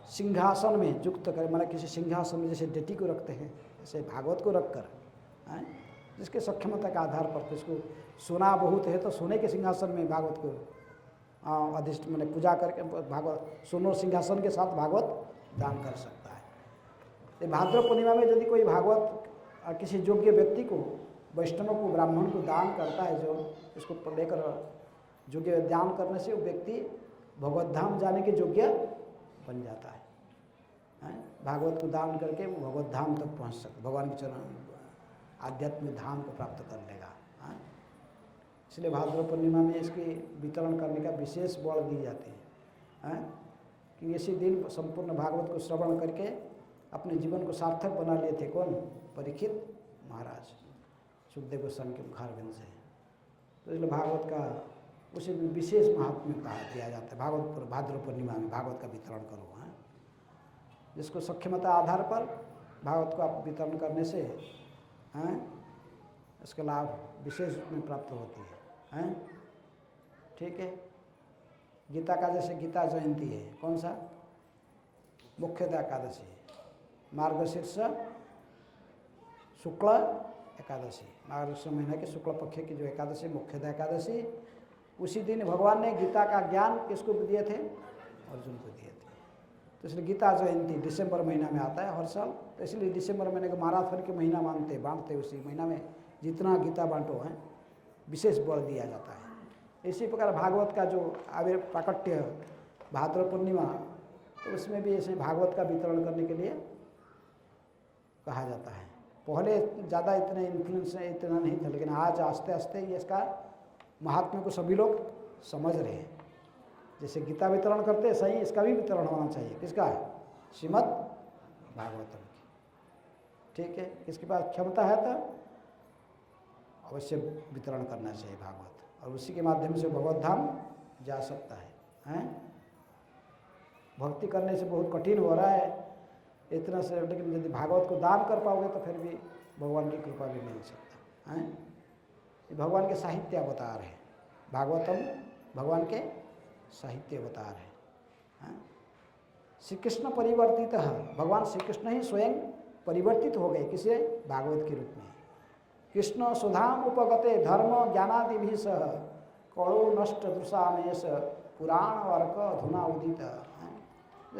सिंहासन में युक्त करे, माना किसी सिंहासन में जैसे डेटी को रखते हैं, ऐसे भागवत को रख कर, जिसके सक्षमता के आधार पर, तो इसको सोना बहुत है तो सोने के सिंहासन में भागवत को अधिष्ठ मैंने पूजा करके भागवत सोनो सिंहासन के साथ भागवत दान कर सकता है। ये भाद्र पूर्णिमा में यदि कोई भागवत किसी योग्य व्यक्ति को, वैष्णव को, ब्राह्मण को दान करता है, जो इसको लेकर योग्य दान करने से वो व्यक्ति भगवत धाम जाने के योग्य बन जाता है। भागवत को दान करके वो भगवत धाम तक पहुंच सकता, भगवान के चरण आध्यात्मिक धाम को प्राप्त कर लेगा। इसलिए भाद्र पूर्णिमा में इसके वितरण करने का विशेष बल दी जाती है, कि इसी दिन संपूर्ण भागवत को श्रवण करके अपने जीवन को सार्थक बना लिए थे। कौन? परीक्षित महाराज, सुखदेव गोस्वामी के मुखारविंद से। तो इसलिए भागवत का उसे विशेष महात्म्य कहा दिया जाता है। भाद्र पूर्णिमा में भागवत का वितरण करो, हैं? जिसको सक्षमता आधार पर भागवत को आप वितरण करने से, हैं, इसका लाभ विशेष रूप में प्राप्त होती है, हैं? ठीक है। गीता का जैसे गीता जयंती है, कौन सा? मुख्यतः एकादशी, मार्गशीर्ष शुक्ल एकादशी, मार्गशीर्ष महीना के शुक्ल पक्ष की जो एकादशी, मुख्यतः एकादशी, उसी दिन भगवान ने गीता का ज्ञान किसको दिए थे? अर्जुन को दिए थे। तो इसलिए गीता जयंती दिसंबर महीना में आता है हर साल, तो इसलिए दिसंबर महीने को मैराथन के महीना बांटते उसी महीना में जितना गीता बांटो है विशेष बल दिया जाता है। इसी प्रकार भागवत का जो प्राकट्य भाद्र पूर्णिमा, तो उसमें भी ऐसे भागवत का वितरण करने के लिए कहा जाता है। पहले ज़्यादा इतने इन्फ्लुएंस इतना नहीं था, लेकिन आज आस्ते आस्ते ये इसका महात्म्य को सभी लोग समझ रहे हैं। जैसे गीता वितरण करते हैं, सही इसका भी वितरण होना चाहिए। किसका? श्रीमद् भागवतम की। ठीक है, किसके पास क्षमता है तो अवश्य वितरण करना चाहिए भागवत, और उसी के माध्यम से भगवत धाम जा सकता है, हैं? भक्ति करने से बहुत कठिन हो रहा है इतना से, लेकिन यदि भागवत को दान कर पाओगे तो फिर भी भगवान की कृपा भी मिल सकता है। ये भगवान के साहित्य अवतार है। भागवतम भगवान के साहित्य अवतार है। श्री कृष्ण परिवर्तित है, भगवान श्री कृष्ण ही स्वयं परिवर्तित हो गए। किसे? भागवत के रूप में। कृष्ण सुधाम उपगते धर्म ज्ञानादि सह कड़ो नष्ट दुषामेश पुराण वर्क धुना उदित।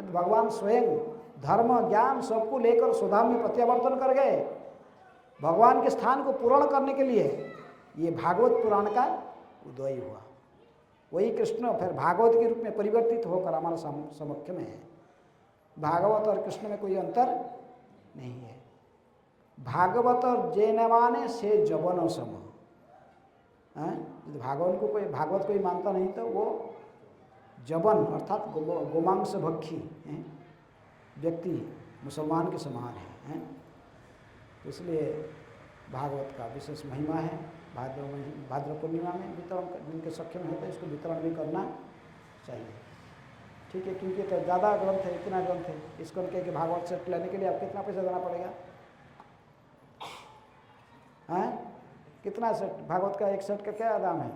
भगवान स्वयं धर्म ज्ञान सबको लेकर सुधाम में प्रत्यावर्तन कर गए। भगवान के स्थान को पूर्ण करने के लिए ये भागवत पुराण का उदय हुआ। वही कृष्ण फिर भागवत के रूप में परिवर्तित होकर हमारे समक्ष में है। भागवत और कृष्ण में कोई अंतर नहीं है। भागवत और जैनवाने से जवन सम। भागवत कोई मानता नहीं तो वो जवन अर्थात गोमांस भक्षी व्यक्ति मुसलमान के समान है। तो इसलिए भागवत का विशेष महिमा है। भाद्र पूर्णिमा में वितरण जिनके सक्षम है तो इसको वितरण भी करना चाहिए। ठीक है, क्योंकि तो ज़्यादा ग्रंथ है, इतना ग्रंथ है, इसको के भागवत सेट लेने के लिए आप कितना पैसा देना पड़ेगा? हैं? कितना सेट भागवत का, एक सेट का क्या दाम है?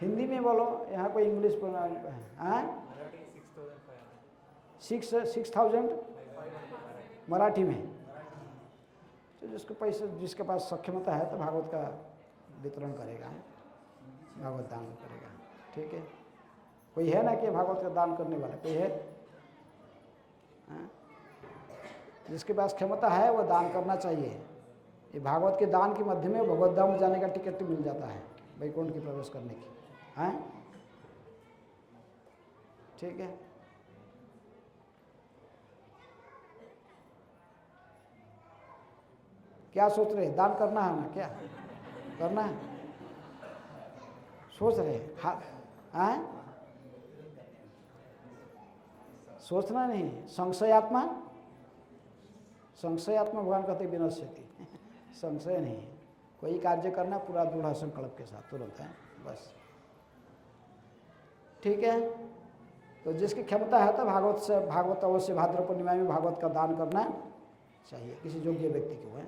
हिंदी में बोलो, यहाँ कोई इंग्लिश बोलना है? 6,000 मराठी में। तो जिसको पैसे, जिसके पास सक्षमता है तो भागवत का वितरण करेगा, भागवत दान करेगा। ठीक है, कोई है ना कि भागवत का दान करने वाला कोई है? जिसके पास क्षमता है वो दान करना चाहिए। ये भागवत के दान के मध्य में भगवत धाम जाने का टिकट मिल जाता है, वैकुंठ की प्रवेश करने की। हैं? ठीक है, क्या सोच रहे हैं? दान करना है ना, क्या करना है? सोच रहे हैं? हाँ, सोचना नहीं, संशयात्मा, संशयात्मा भगवान कहते विनश्यति। संशय नहीं, कोई कार्य करना पूरा दृढ़ संकल्प के साथ तुरंत है, बस। ठीक है, तो जिसकी क्षमता है तो भागवत अवश्य भाद्र पूर्णिमा में भागवत का दान करना चाहिए किसी योग्य व्यक्ति को है।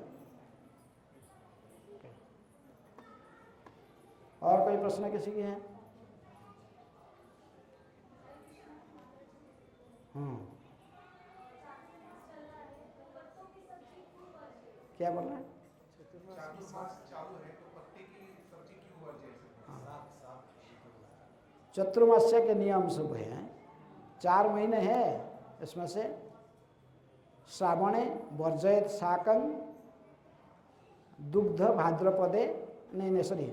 और कोई प्रश्न किसी की है? क्या बोल रहे हैं? चतुर्मास्य के नियम सब हैं, 4 महीने हैं, इसमें से श्रावणे वर्जयत शाकं दुग्ध भाद्रपदे, नहीं सॉरी,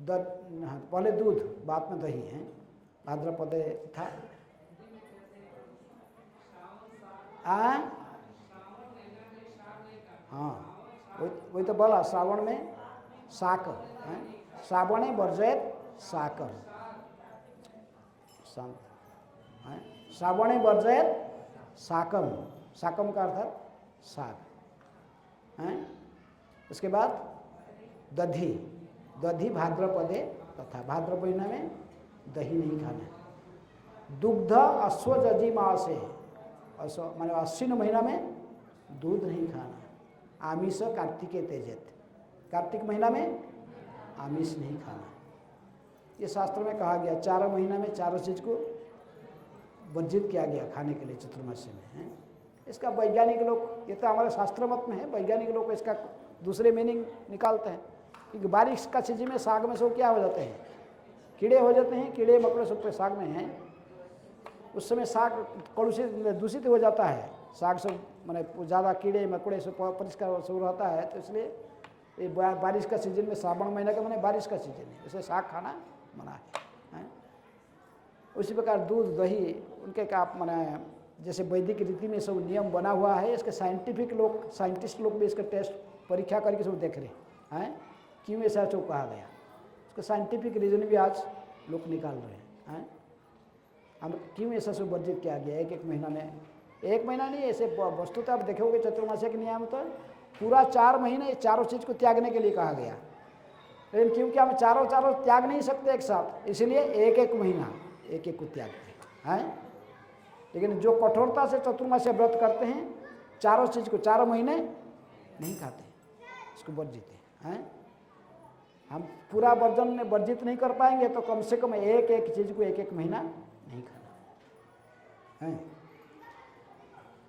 पहले दूध बाद में दही है, भाद्रपदे था। हाँ, वही तो बोला, श्रावण में शाक है, श्रावणे वर्जयत साकर, श्रावणे वर्जयत साकम, साकम का अर्थात साग है। उसके बाद दधी, दधी भाद्रपदे तथा, भाद्र महीना में दही नहीं खाना। दुग्ध अश्वजी मासे, माने अश्विन महीना में दूध नहीं खाना। आमिष कार्तिके तेजत, कार्तिक महीना में आमिष नहीं खाना। ये शास्त्र में कहा गया, 4 महीना में 4 चीज़ को वर्जित किया गया खाने के लिए चतुर्मास्य में है। इसका वैज्ञानिक लोग, ये तो हमारे शास्त्र मत में है, वैज्ञानिक लोग इसका दूसरे मीनिंग निकालते हैं। क्योंकि बारिश का सीजन में साग में सब क्या हो जाते हैं? कीड़े हो जाते हैं, कीड़े मकोड़े सब साग में हैं। उस समय साग कलुषित दूषित हो जाता है, साग सब मैंने ज़्यादा कीड़े मकोड़े से परिष्कार सब रहता है। तो इसलिए ये बारिश का सीजन में, श्रावण महीना का मैंने बारिश का सीजन है, इसलिए साग खाना मना है। उसी प्रकार दूध दही उनके का मैंने, जैसे वैदिक रीति में सब नियम बना हुआ है, इसके साइंटिफिक लोग, साइंटिस्ट लोग भी इसका टेस्ट परीक्षा करके सब देख रहे हैं क्यों ऐसा जो कहा गया। उसका साइंटिफिक रीजन भी आज लोग निकाल रहे हैं। हम क्यों ऐसा सब वर्जित किया गया एक महीना में? एक महीना नहीं, ऐसे वस्तुतः आप देखोगे चतुर्मास्य के नियम तो पूरा 4 महीने चारों चीज़ को त्यागने के लिए कहा गया। लेकिन क्योंकि हम चारों त्याग नहीं सकते एक साथ, इसलिए एक महीना एक को त्यागते हैं। लेकिन जो कठोरता से चतुर्मास्य व्रत करते हैं, चारों चीज़ को 4 महीने नहीं खाते, इसको वर्जित है। हम पूरा वर्जित नहीं कर पाएंगे तो कम से कम एक चीज़ को एक महीना नहीं खाना है।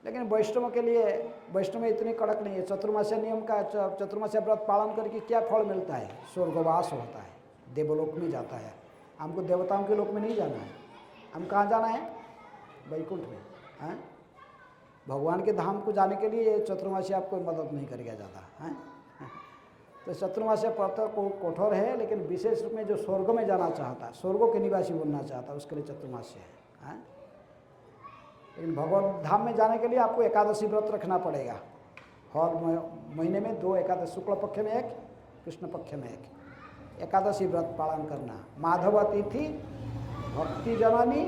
लेकिन वैष्णव के लिए, वैष्णव में इतनी कड़क नहीं है। चतुर्मास्य नियम का, चतुर्मास्य व्रत पालन करके क्या फल मिलता है? स्वर्गवास होता है, देवलोक में जाता है। हमको देवताओं के लोक में नहीं जाना है, हम कहाँ जाना है? वैकुंठ में हैं। भगवान के धाम को जाने के लिए चतुर्मास्य आपको मदद नहीं करेगा ज़्यादा हैं। तो चतुर्मास्य व्रत को कठोर है, लेकिन विशेष रूप में जो स्वर्ग में जाना चाहता है, स्वर्गों के निवासी बनना चाहता है, उसके लिए चतुर्मास्य है। लेकिन भगवान धाम में जाने के लिए आपको एकादशी व्रत रखना पड़ेगा। हर महीने में 2 एकादशी, शुक्ल पक्ष में 1, कृष्ण पक्ष में 1 एकादशी व्रत पालन करना। माधव तिथि भक्ति जननी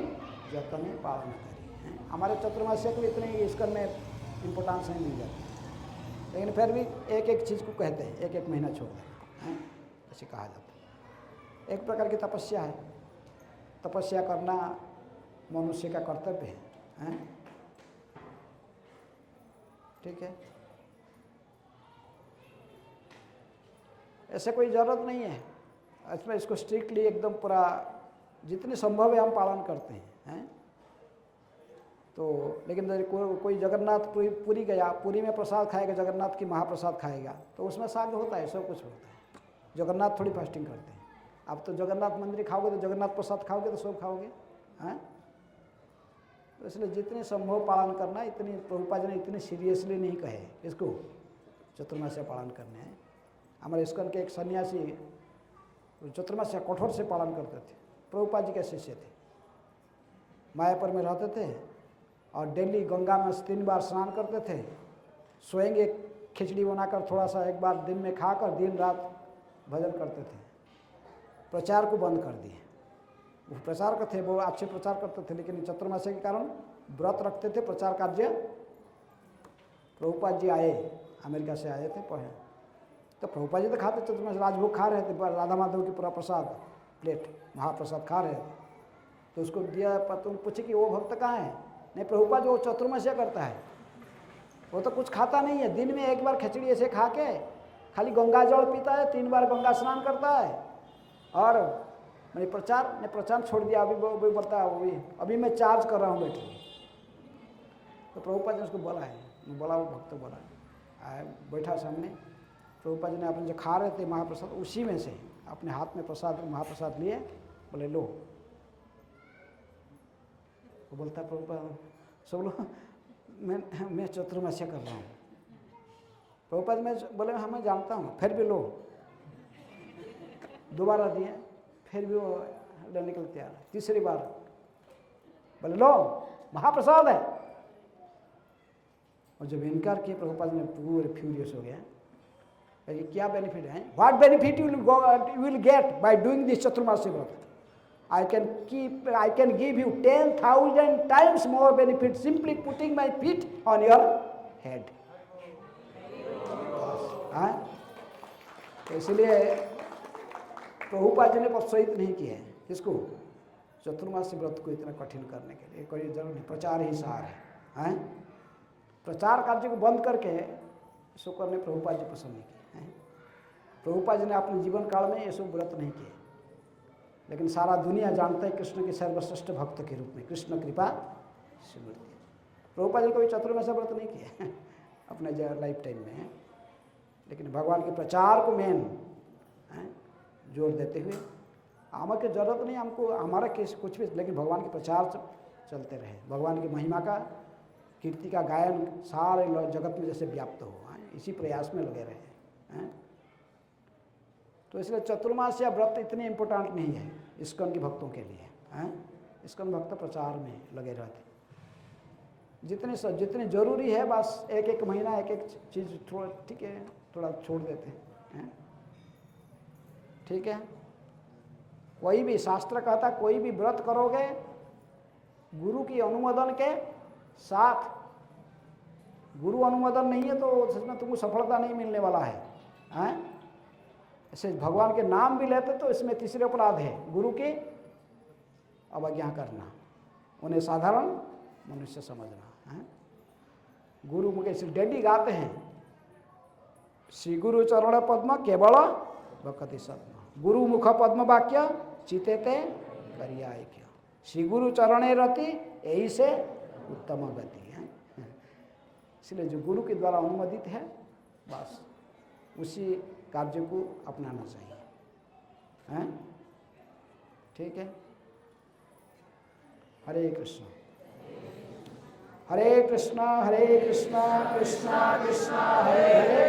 जतने पालन करी है। हमारे चतुर्मास्य को इतने इसकर में इम्पोर्टेंस नहीं मिल जाती, लेकिन फिर भी एक चीज़ को कहते हैं एक महीना छोड़ देना हैं, ऐसे कहा जाता है। एक प्रकार की तपस्या है। तपस्या करना मनुष्य का कर्तव्य है, ठीक है। ऐसे कोई ज़रूरत नहीं है इसमें, इसको स्ट्रिक्टली एकदम पूरा जितनी संभव है हम पालन करते हैं। तो लेकिन कोई जगन्नाथ पुरी गया, पुरी में प्रसाद खाएगा, जगन्नाथ की महाप्रसाद खाएगा, तो उसमें साग होता है, सब कुछ होता है। जगन्नाथ थोड़ी फास्टिंग करते हैं। आप तो जगन्नाथ मंदिर खाओगे तो जगन्नाथ प्रसाद खाओगे तो सब खाओगे, हैं। तो इसलिए जितने संभव पालन करना, इतनी प्रभुपाद जी ने इतनी सीरियसली नहीं कहे इसको चतुर्मास्य पालन करने हैं। हमारे इस्कॉन के एक सन्यासी चतुर्मास्य कठोर से पालन करते थे, प्रभुपाद जी के शिष्य थे, मायापुर में रहते थे और डेली गंगा में 3 बार स्नान करते थे। स्वयं एक खिचड़ी बनाकर थोड़ा सा एक बार दिन में खाकर दिन रात भजन करते थे। प्रचार को बंद कर दिए। वो प्रचार करते थे, वो अच्छे प्रचार करते थे, लेकिन चतुर्मास्य के कारण व्रत रखते थे, प्रचार कार्य। प्रभुपाद जी आए, अमेरिका से आए थे पढ़े, तो प्रभुपाद जी तो खाते चतुर्मास्य, राजभोग खा रहे थे, राधा माधव की पूरा प्रसाद प्लेट महाप्रसाद खा रहे थे। तो उसको दिया, तुम पूछे कि वो भक्त कहाँ है? नहीं, प्रभुपाद जो चतुर्मास्य करता है वो तो कुछ खाता नहीं है, दिन में 1 बार खिचड़ी ऐसे खा के खाली गंगा जल पीता है, 3 बार गंगा स्नान करता है। और मैंने प्रचार छोड़ दिया, अभी बोलता है अभी मैं चार्ज कर रहा हूँ बैटरी। तो प्रभुपाद ने उसको बोला है, बोला, वो भक्त बोला आया, बैठा सामने। प्रभुपाद जी ने अपने जो खा रहे थे महाप्रसाद, उसी में से अपने हाथ में प्रसाद महाप्रसाद लिए, बोले लो। वो बोलता है प्रभुपाद, सब लोग मैं चतुर्मास्य कर रहा हूँ। प्रभुपाद में बोले हाँ मैं जानता हूँ, फिर भी लो। दोबारा दिए, फिर भी वो लेने के लिए तैयार। तीसरी बार बोले लो महाप्रसाद है। और जब इनकार किया, प्रभुपाद में पूरे फ्यूरियस हो गया कि क्या बेनिफिट है, what benefit you will get by doing this Chaturmasya व्रत। I can give you 10,000 times more benefit simply putting my feet on your head. हाँ, तो इसलिए प्रभुपाद जी ने प्रोत्साहित नहीं किया है इसको, चतुर्मास्य व्रत को इतना कठिन करने के लिए। कोई जरूर नहीं, प्रचार ही सार है, हैं। प्रचार कार्य को बंद करके इसको करने प्रभुपाद जी पसंद नहीं किए हैं। प्रभुपाद जी ने अपने जीवन काल में ये सब व्रत नहीं किए, लेकिन सारा दुनिया जानता है कृष्ण के सर्वश्रेष्ठ भक्त के रूप में, कृष्ण कृपा स्मृति। प्रभुपाद जी कोई चतुर्मास्य व्रत नहीं किया अपने लाइफ टाइम में, लेकिन भगवान के प्रचार को मेन जोर देते हुए, हमें की जरूरत नहीं हमको, हमारा केस कुछ भी, लेकिन भगवान के प्रचार चलते रहे, भगवान की महिमा का, कीर्ति का गायन सारे जगत में जैसे व्याप्त हो, इसी प्रयास में लगे रहे। तो इसलिए चतुर्मास्य व्रत इतने इम्पोर्टेंट नहीं है इस्कॉन के भक्तों के लिए, हैं। इस्कॉन भक्त प्रचार में लगे रहते, जितने जरूरी है बस एक महीना एक चीज़ थोड़ा, ठीक है, थोड़ा छोड़ देते हैं, ठीक है। कोई भी शास्त्र कहता, कोई भी व्रत करोगे गुरु की अनुमोदन के साथ, गुरु अनुमोदन नहीं है तो इसमें तुमको सफलता नहीं मिलने वाला है, हैं। ऐसे भगवान के नाम भी लेते तो इसमें तीसरे अपराध है, गुरु की अवज्ञा करना, उन्हें साधारण मनुष्य समझना, है। गुरु मुझे डेडी गाते हैं, श्री गुरु चरण पद्म केवल भक्ति सत्म, गुरु मुख पद्म वाक्य चितेते करियाय क्या, श्री गुरु चरणे रति यही से उत्तम गति है। इसलिए जो गुरु के द्वारा अनुमोदित है बस उसी कार्य को अपनाना चाहिए, हैं, ठीक है। हरे कृष्ण हरे कृष्ण कृष्ण कृष्ण हरे हरे